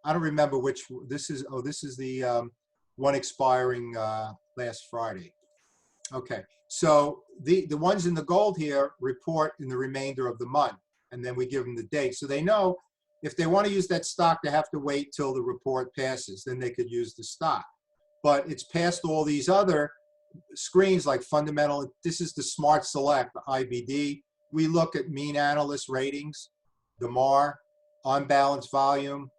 Speaker 2: I don't remember which, this is the one expiring last Friday. Okay, so the ones in the gold here report in the remainder of the month, and then we give them the date. So they know if they want to use that stock, they have to wait till the report passes, then they could use the stock. But it's past all these other screens like fundamental. This is the Smart Select, the IBD. We look at mean analyst ratings, the MAR, on balance volume.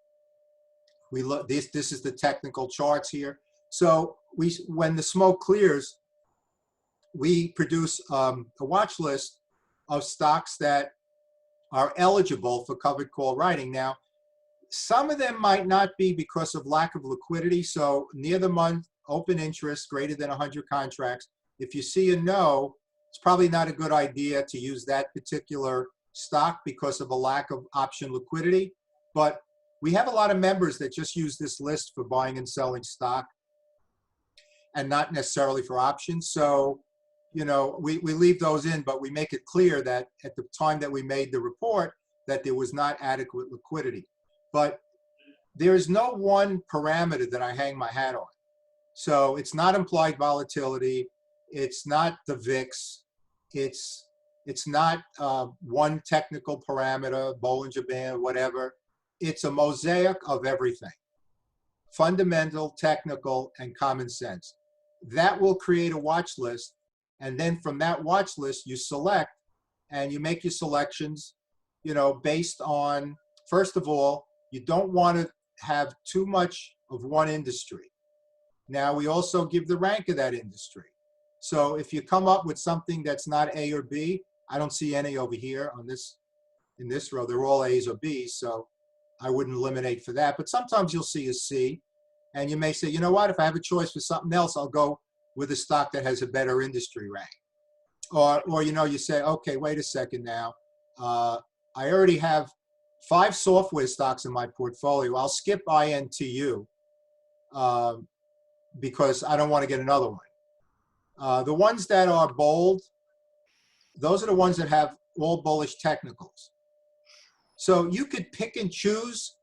Speaker 2: We look, this is the technical charts here. So when the smoke clears, we produce a watch list of stocks that are eligible for covered call writing. Now, some of them might not be because of lack of liquidity. So near the month, open interest greater than 100 contracts. If you see a no, it's probably not a good idea to use that particular stock because of a lack of option liquidity. But we have a lot of members that just use this list for buying and selling stock and not necessarily for options. So, we leave those in, but we make it clear that at the time that we made the report that there was not adequate liquidity. But there is no one parameter that I hang my hat on. So it's not implied volatility. It's not the VIX. It's not one technical parameter, Bollinger Band, whatever. It's a mosaic of everything. Fundamental, technical, and common sense. That will create a watch list. And then from that watch list, you select and you make your selections, based on, first of all, you don't want to have too much of one industry. Now, we also give the rank of that industry. So if you come up with something that's not A or B, I don't see any over here in this row. They're all A's or B's, so I wouldn't eliminate for that. But sometimes you'll see a C, and you may say, you know what, if I have a choice for something else, I'll go with a stock that has a better industry rank. Or you say, okay, wait a second now. I already have 5 software stocks in my portfolio. I'll skip INTU because I don't want to get another one. The ones that are bold, those are the ones that have all bullish technicals. So you could pick and choose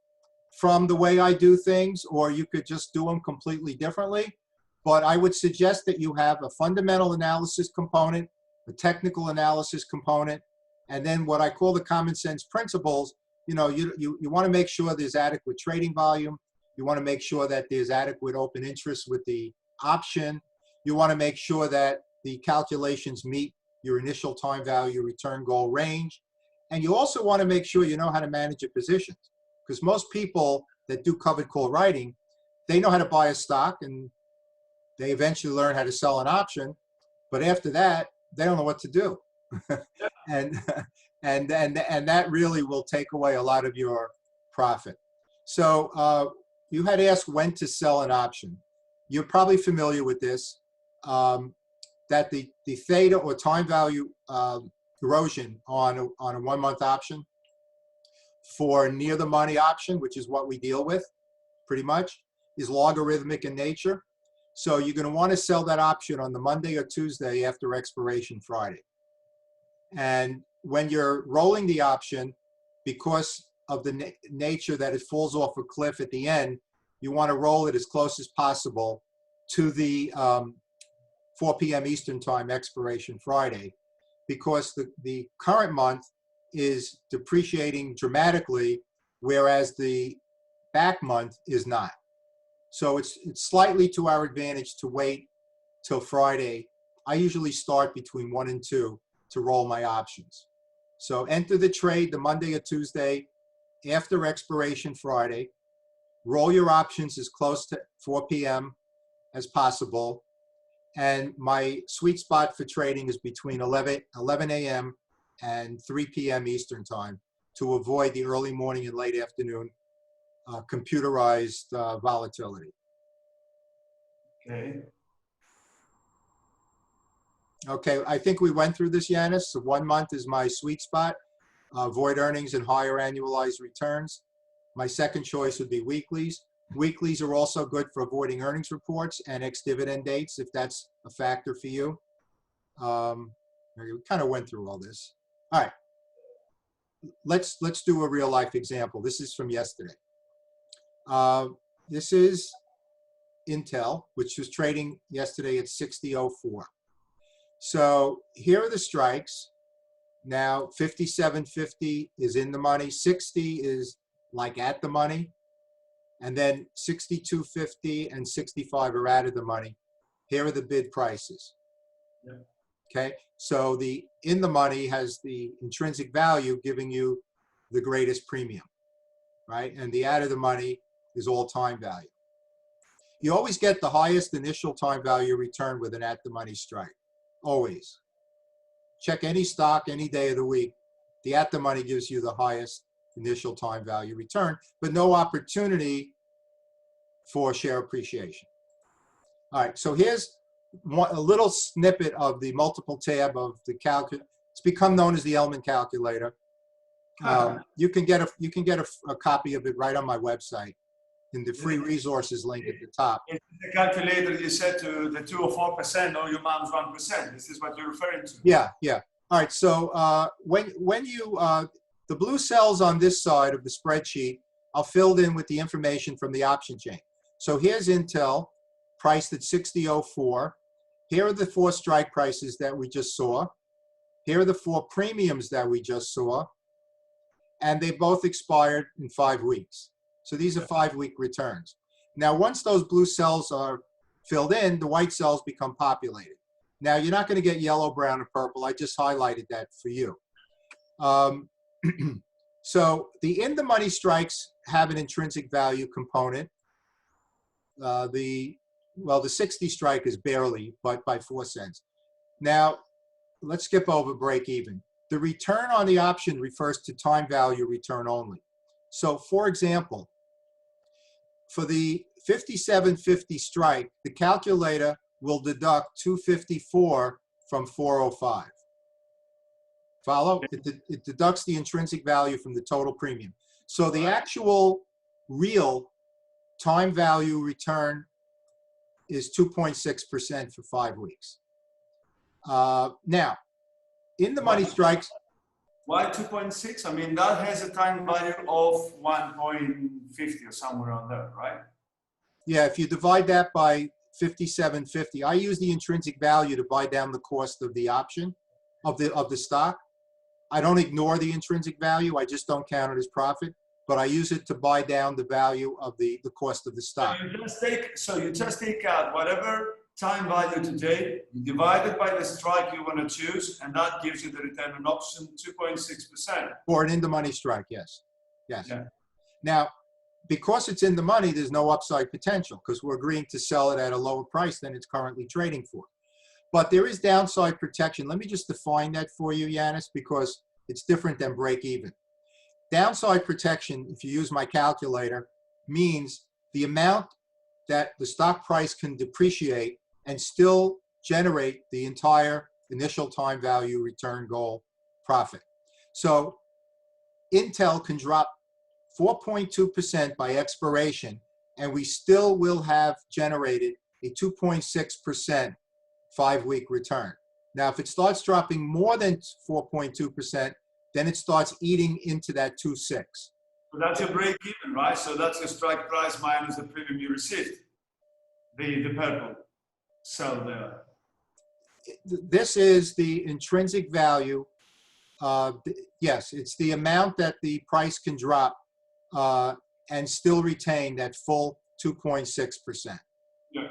Speaker 2: from the way I do things, or you could just do them completely differently. But I would suggest that you have a fundamental analysis component, a technical analysis component, and then what I call the common sense principles. You know, you want to make sure there's adequate trading volume. You want to make sure that there's adequate open interest with the option. You want to make sure that the calculations meet your initial time value return goal range. And you also want to make sure you know how to manage your positions. Because most people that do covered call writing, they know how to buy a stock and they eventually learn how to sell an option. But after that, they don't know what to do. and that really will take away a lot of your profit. So you had asked when to sell an option. You're probably familiar with this, that the theta or time value erosion on a 1 month option for near the money option, which is what we deal with pretty much, is logarithmic in nature. So you're going to want to sell that option on the Monday or Tuesday after expiration Friday. And when you're rolling the option, because of the nature that it falls off a cliff at the end, you want to roll it as close as possible to the 4 p.m. Eastern time expiration Friday, because the current month is depreciating dramatically, whereas the back month is not. So it's slightly to our advantage to wait till Friday. I usually start between 1 and 2 to roll my options. So enter the trade the Monday or Tuesday after expiration Friday. Roll your options as close to 4 p.m. as possible. And my sweet spot for trading is between 11 a.m. and 3 p.m. Eastern time to avoid the early morning and late afternoon computerized volatility.
Speaker 1: Okay.
Speaker 2: Okay, I think we went through this, Yanis. So 1 month is my sweet spot. Avoid earnings and higher annualized returns. My second choice would be weeklies. Weeklies are also good for avoiding earnings reports and ex-dividend dates, if that's a factor for you. We kind of went through all this. All right, let's do a real life example. This is from yesterday. This is Intel, which was trading yesterday at 60.04. So here are the strikes. Now 57.50 is in the money, 60 is like at the money, and then 62.50 and 65 are out of the money. Here are the bid prices.
Speaker 1: Yeah.
Speaker 2: Okay, so the in the money has the intrinsic value giving you the greatest premium, right? And the out of the money is all time value. You always get the highest initial time value return with an at the money strike, always. Check any stock any day of the week. The at the money gives you the highest initial time value return, but no opportunity for share appreciation. All right, so here's a little snippet of the multiple tab of the calculator. It's become known as the Elman calculator. You can get a copy of it right on my website in the free resources link at the top.
Speaker 1: It's the calculator you said to the 2 or 4% or your mom's 1%. This is what you're referring to.
Speaker 2: Yeah, yeah. All right, so when you, the blue cells on this side of the spreadsheet are filled in with the information from the option chain. So here's Intel, priced at 60.04. Here are the 4 strike prices that we just saw. Here are the 4 premiums that we just saw. And they both expired in 5 weeks. So these are 5-week returns. Now, once those blue cells are filled in, the white cells become populated. Now, you're not going to get yellow, brown, and purple. I just highlighted that for you. So the in-the-money strikes have an intrinsic value component. The 60 strike is barely, but by 4 cents. Now, let's skip over break even. The return on the option refers to time value return only. So, for example, for the 57.50 strike, the calculator will deduct 254 from 405. Follow? It deducts the intrinsic value from the total premium. So the actual real time value return is 2.6% for 5 weeks. Now, in the money strikes,
Speaker 1: Why 2.6? I mean, that has a time value of 1.50 or somewhere around there, right?
Speaker 2: Yeah, if you divide that by 57.50, I use the intrinsic value to buy down the cost of the option of the stock. I don't ignore the intrinsic value. I just don't count it as profit, but I use it to buy down the value of the cost of the stock.
Speaker 1: So you just take out whatever time value today, you divide it by the strike you want to choose, and that gives you the return on option 2.6%.
Speaker 2: For an in-the-money strike, yes. Yes.
Speaker 1: Yeah.
Speaker 2: Now, because it's in the money, there's no upside potential because we're agreeing to sell it at a lower price than it's currently trading for. But there is downside protection. Let me just define that for you, Yanis, because it's different than break even. Downside protection, if you use my calculator, means the amount that the stock price can depreciate and still generate the entire initial time value return goal profit. So Intel can drop 4.2% by expiration, and we still will have generated a 2.6% 5-week return. Now, if it starts dropping more than 4.2%, then it starts eating into that 2.6.
Speaker 1: So that's your break even, right? So that's your strike price minus the premium you received. The purple cell there.
Speaker 2: This is the intrinsic value. Yes, it's the amount that the price can drop and still retain that full 2.6%.
Speaker 1: Yeah.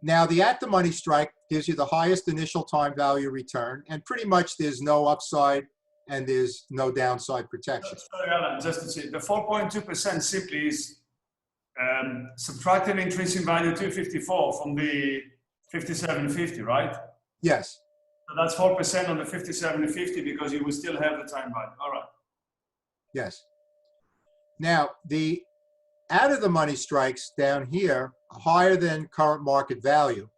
Speaker 2: Now, the at-the-money strike gives you the highest initial time value return, and pretty much there's no upside and there's no downside protection.
Speaker 1: Sorry, Alan, just to say, the 4.2% simply is subtracting intrinsic value 254 from the 57.50, right?
Speaker 2: Yes.
Speaker 1: So that's 4% on the 57.50 because you will still have the time value. All right.
Speaker 2: Yes. Now, the out-of-the-money strikes down here are higher than current market value.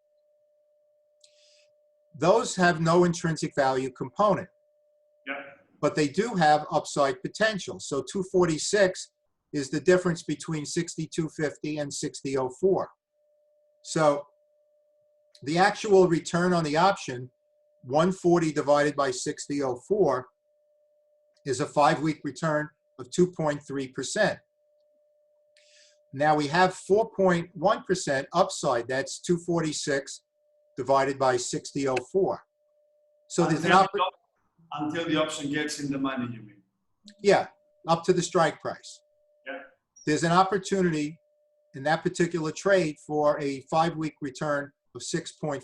Speaker 2: Those have no intrinsic value component.
Speaker 1: Yeah.
Speaker 2: But they do have upside potential. So 246 is the difference between 62.50 and 60.04. So the actual return on the option, 140 divided by 60.04, is a 5-week return of 2.3%. Now we have 4.1% upside. That's 246 divided by 60.04. So there's an opportunity.
Speaker 1: Until the option gets in the money, you mean?
Speaker 2: Yeah, up to the strike price.
Speaker 1: Yeah.
Speaker 2: There's an opportunity in that particular trade for a 5-week return of 6.4%.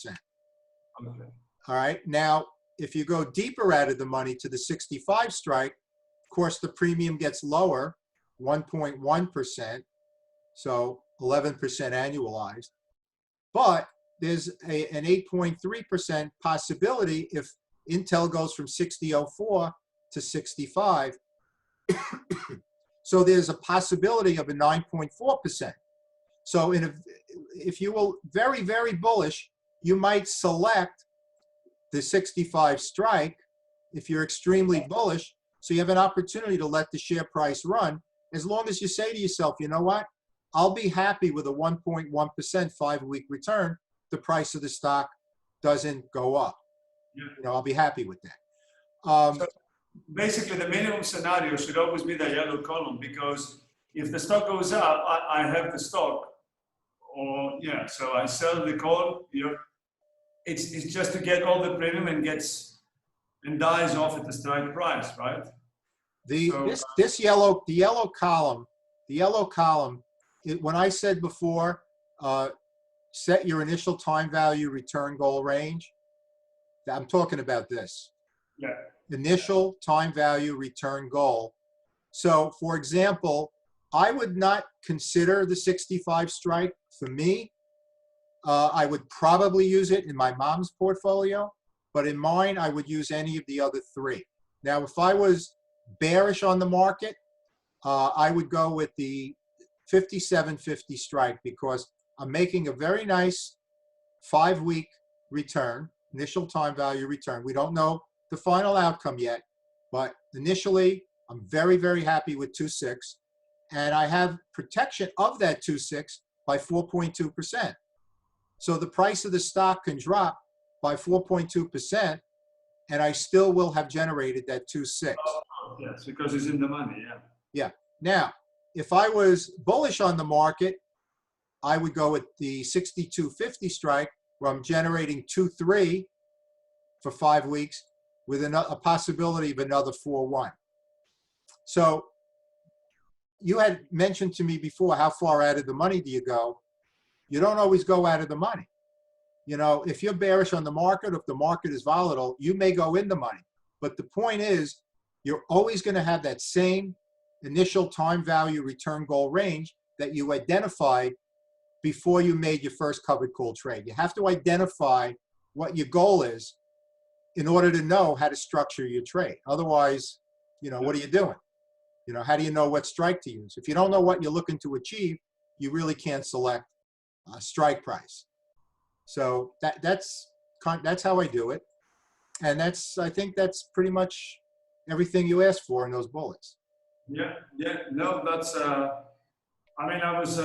Speaker 1: Okay.
Speaker 2: All right. Now, if you go deeper out of the money to the 65 strike, of course, the premium gets lower, 1.1%, so 11% annualized. But there's an 8.3% possibility if Intel goes from 60.04 to 65. So there's a possibility of a 9.4%. So if you will very, very bullish, you might select the 65 strike if you're extremely bullish. So you have an opportunity to let the share price run as long as you say to yourself, you know what? I'll be happy with a 1.1% 5-week return. The price of the stock doesn't go up.
Speaker 1: Yeah.
Speaker 2: You know, I'll be happy with that.
Speaker 1: So basically, the minimum scenario should always be the yellow column because if the stock goes up, I have the stock. Or yeah, so I sell the call. It's just to get all the premium and dies off at the strike price, right?
Speaker 2: The yellow column. When I said before, set your initial time value return goal range. I'm talking about this.
Speaker 1: Yeah.
Speaker 2: Initial time value return goal. So, for example, I would not consider the 65 strike for me. I would probably use it in my mom's portfolio, but in mine, I would use any of the other 3. Now, if I was bearish on the market, I would go with the 57.50 strike because I'm making a very nice 5-week return, initial time value return. We don't know the final outcome yet, but initially, I'm very, very happy with 2.6, and I have protection of that 2.6 by 4.2%. So the price of the stock can drop by 4.2%, and I still will have generated that 2.6.
Speaker 1: Oh, yes, because it's in the money, yeah.
Speaker 2: Yeah. Now, if I was bullish on the market, I would go with the 62.50 strike, where I'm generating 2.3 for 5 weeks with a possibility of another 4.1. So you had mentioned to me before, how far out of the money do you go? You don't always go out of the money. You know, if you're bearish on the market, if the market is volatile, you may go in the money. But the point is, you're always going to have that same initial time value return goal range that you identified before you made your first covered call trade. You have to identify what your goal is in order to know how to structure your trade. Otherwise, you know, what are you doing? You know, how do you know what strike to use? If you don't know what you're looking to achieve, you really can't select a strike price. So that's how I do it. And I think that's pretty much everything you asked for in those bullets.
Speaker 1: Yeah, no, that's, I mean, I was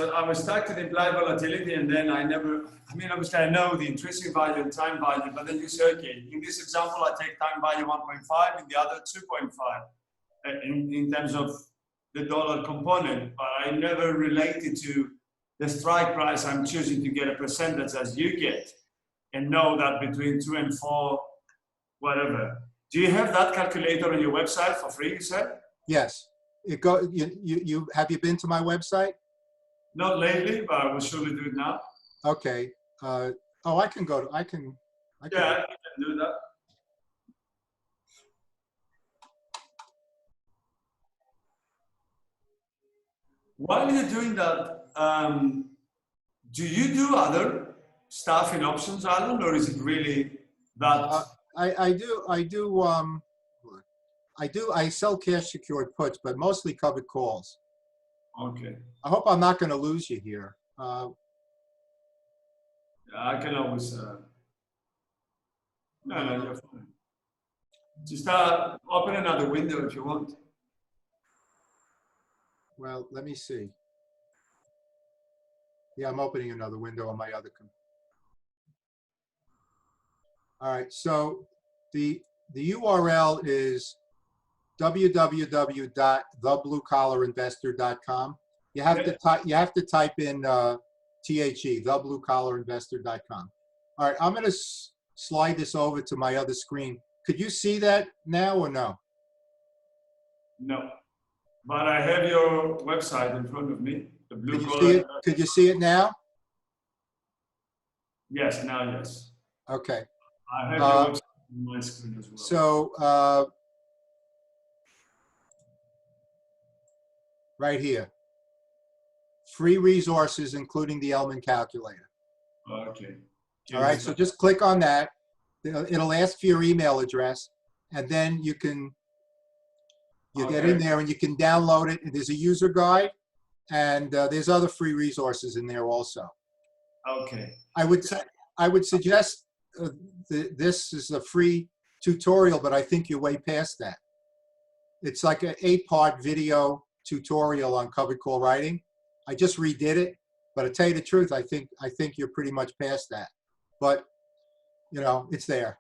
Speaker 1: stuck to implied volatility, and then obviously I know the intrinsic value and time value, but then you say, okay, in this example, I take time value 1.5, in the other 2.5, in terms of the dollar component, but I never related to the strike price I'm choosing to get a percentage as you get, and know that between 2 and 4, whatever. Do you have that calculator on your website for free, you said?
Speaker 2: Yes. Have you been to my website?
Speaker 1: Not lately, but I will surely do it now.
Speaker 2: Okay. I can go. I can
Speaker 1: do that. While you're doing that, do you do other stuff in options, Alan, or is it really that?
Speaker 2: I sell cash secured puts, but mostly covered calls.
Speaker 1: Okay.
Speaker 2: I hope I'm not going to lose you here.
Speaker 1: I can always. No, you're fine. Just open another window if you want.
Speaker 2: Well, let me see. Yeah, I'm opening another window on my other computer. All right, so the URL is www.thebluecollarinvestor.com. You have to type in THE, thebluecollarinvestor.com. All right, I'm going to slide this over to my other screen. Could you see that now or no?
Speaker 1: No, but I have your website in front of me. The blue
Speaker 2: Could you see it now?
Speaker 1: Yes, now yes.
Speaker 2: Okay.
Speaker 1: I have your website on my screen as well.
Speaker 2: So right here, free resources, including the Elman calculator.
Speaker 1: Okay.
Speaker 2: All right, so just click on that. It'll ask for your email address, and then you get in there and you can download it. There's a user guide, and there's other free resources in there also.
Speaker 1: Okay.
Speaker 2: I would suggest this is a free tutorial, but I think you're way past that. It's like an 8-part video tutorial on covered call writing. I just redid it, but to tell you the truth, I think you're pretty much past that. But you know, it's there.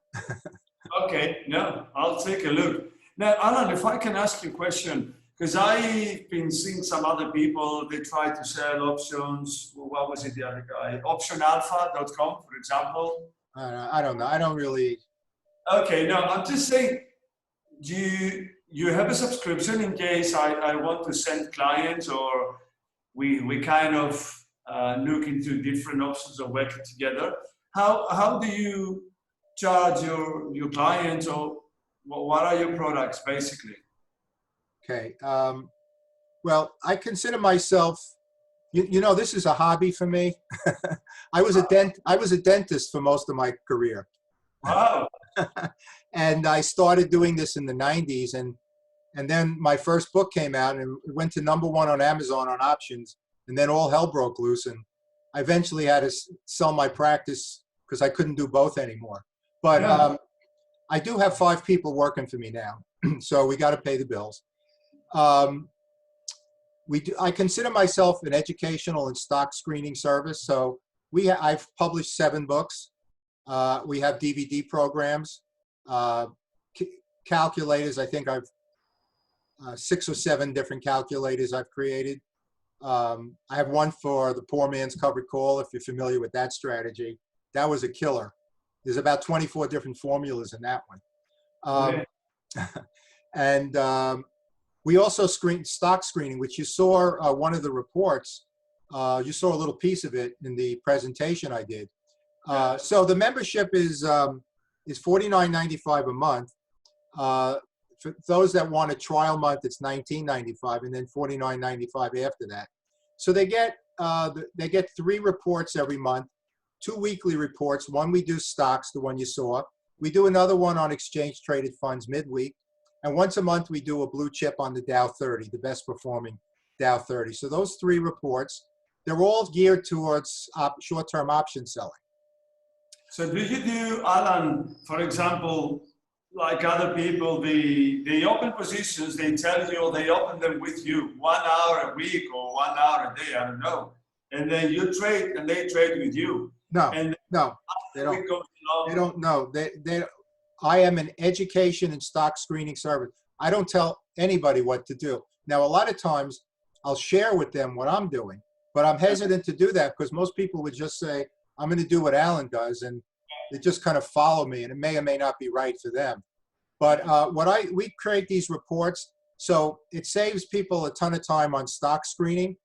Speaker 1: Okay, no, I'll take a look. Now, Alan, if I can ask you a question, because I've been seeing some other people, they try to sell options. What was it, the other guy? Optionalpha.com, for example.
Speaker 2: I don't know. I don't really.
Speaker 1: Okay, no, I'm just saying, you have a subscription in case I want to send clients, or we kind of look into different options of working together. How do you charge your clients, or what are your products basically?
Speaker 2: Okay. Well, I consider myself, you know, this is a hobby for me. I was a dentist for most of my career.
Speaker 1: Wow.
Speaker 2: And I started doing this in the 90s, and then my first book came out and it went to #1 on Amazon on options, and then all hell broke loose, and I eventually had to sell my practice because I couldn't do both anymore. But
Speaker 1: yeah.
Speaker 2: I do have 5 people working for me now, so we got to pay the bills. I consider myself an educational and stock screening service. So I've published 7 books. We have DVD programs. calculators. I think I've 6 or 7 different calculators I've created. I have one for the poor man's covered call, if you're familiar with that strategy. That was a killer. There's about 24 different formulas in that one. And we also screen stock screening, which you saw one of the reports. You saw a little piece of it in the presentation I did. So the membership is $49.95 a month. For those that want a trial month, it's $19.95, and then $49.95 after that. So they get 3 reports every month, 2 weekly reports. One we do stocks, the one you saw. We do another one on exchange traded funds midweek, and once a month we do a blue chip on the Dow 30, the best performing Dow 30. So those 3 reports, they're all geared towards short-term option selling.
Speaker 1: So do you do, Alan, for example, like other people, they open positions, they tell you, or they open them with you 1 hour a week or 1 hour a day, I don't know. And then you trade and they trade with you.
Speaker 2: No,
Speaker 1: and
Speaker 2: no, they don't. They don't know. I am an education and stock screening service. I don't tell anybody what to do. Now, a lot of times I'll share with them what I'm doing, but I'm hesitant to do that because most people would just say, I'm going to do what Alan does, and they just kind of follow me, and it may or may not be right for them. But we create these reports, so it saves people a ton of time on stock screening.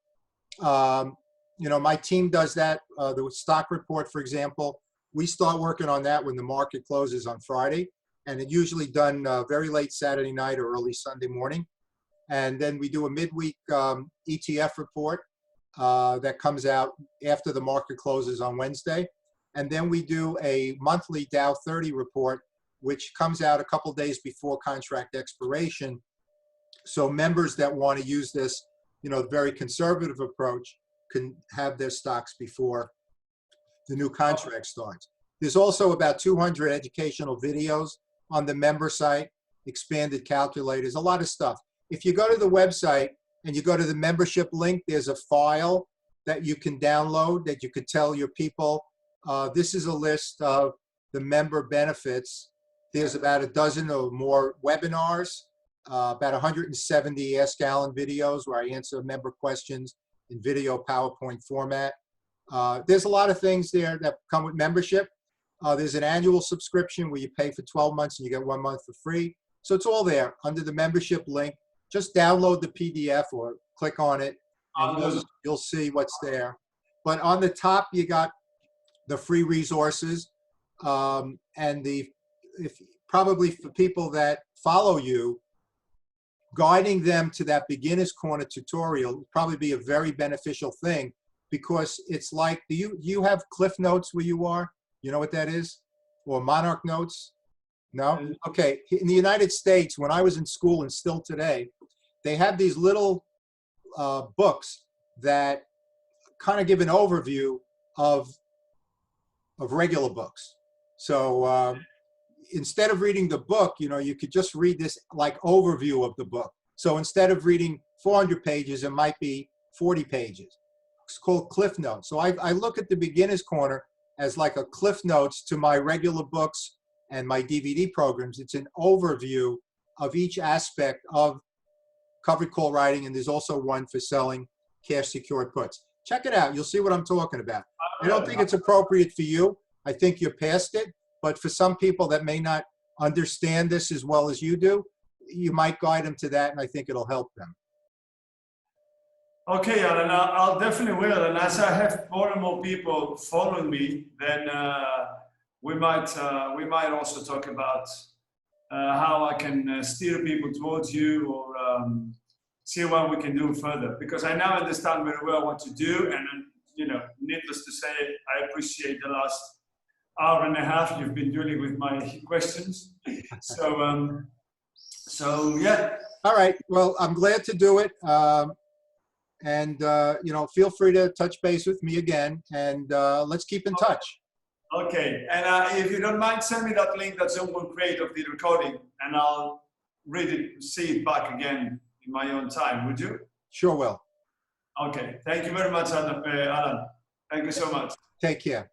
Speaker 2: You know, my team does that. The stock report, for example, we start working on that when the market closes on Friday, and it's usually done very late Saturday night or early Sunday morning. And then we do a midweek ETF report that comes out after the market closes on Wednesday. And then we do a monthly Dow 30 report, which comes out a couple days before contract expiration. So members that want to use this, you know, very conservative approach can have their stocks before the new contract starts. There's also about 200 educational videos on the member site, expanded calculators, a lot of stuff. If you go to the website and you go to the membership link, there's a file that you can download that you could tell your people, this is a list of the member benefits. There's about a dozen or more webinars, about 170 Ask Alan videos where I answer member questions in video PowerPoint format. There's a lot of things there that come with membership. There's an annual subscription where you pay for 12 months and you get 1 month for free. So it's all there under the membership link. Just download the PDF or click on it and you'll see what's there. But on the top, you got the free resources and probably for people that follow you, guiding them to that beginner's corner tutorial would probably be a very beneficial thing, because it's like, do you have Cliff Notes where you are? You know what that is? Or Monarch Notes? No? Okay. In the United States, when I was in school and still today, they have these little books that kind of give an overview of regular books. So instead of reading the book, you know, you could just read this like overview of the book. So instead of reading 400 pages, it might be 40 pages. It's called Cliff Notes. So I look at the beginner's corner as like a Cliff Notes to my regular books and my DVD programs. It's an overview of each aspect of covered call writing, and there's also one for selling cash secured puts. Check it out. You'll see what I'm talking about. I don't think it's appropriate for you. I think you're past it. But for some people that may not understand this as well as you do, you might guide them to that, and I think it'll help them.
Speaker 1: Okay, Alan, I'll definitely will. And as I have more and more people following me, then we might also talk about how I can steer people towards you, or see what we can do further. Because I now understand very well what to do, and you know, needless to say, I appreciate the last hour and a half you've been dealing with my questions. So, so yeah.
Speaker 2: All right. Well, I'm glad to do it. You know, feel free to touch base with me again, and let's keep in touch.
Speaker 1: Okay. And if you don't mind, send me that link that Zoom will create of the recording, and I'll read it, see it back again in my own time. Would you?
Speaker 2: Sure will.
Speaker 1: Okay. Thank you very much, Alan. Thank you so much.
Speaker 2: Take care.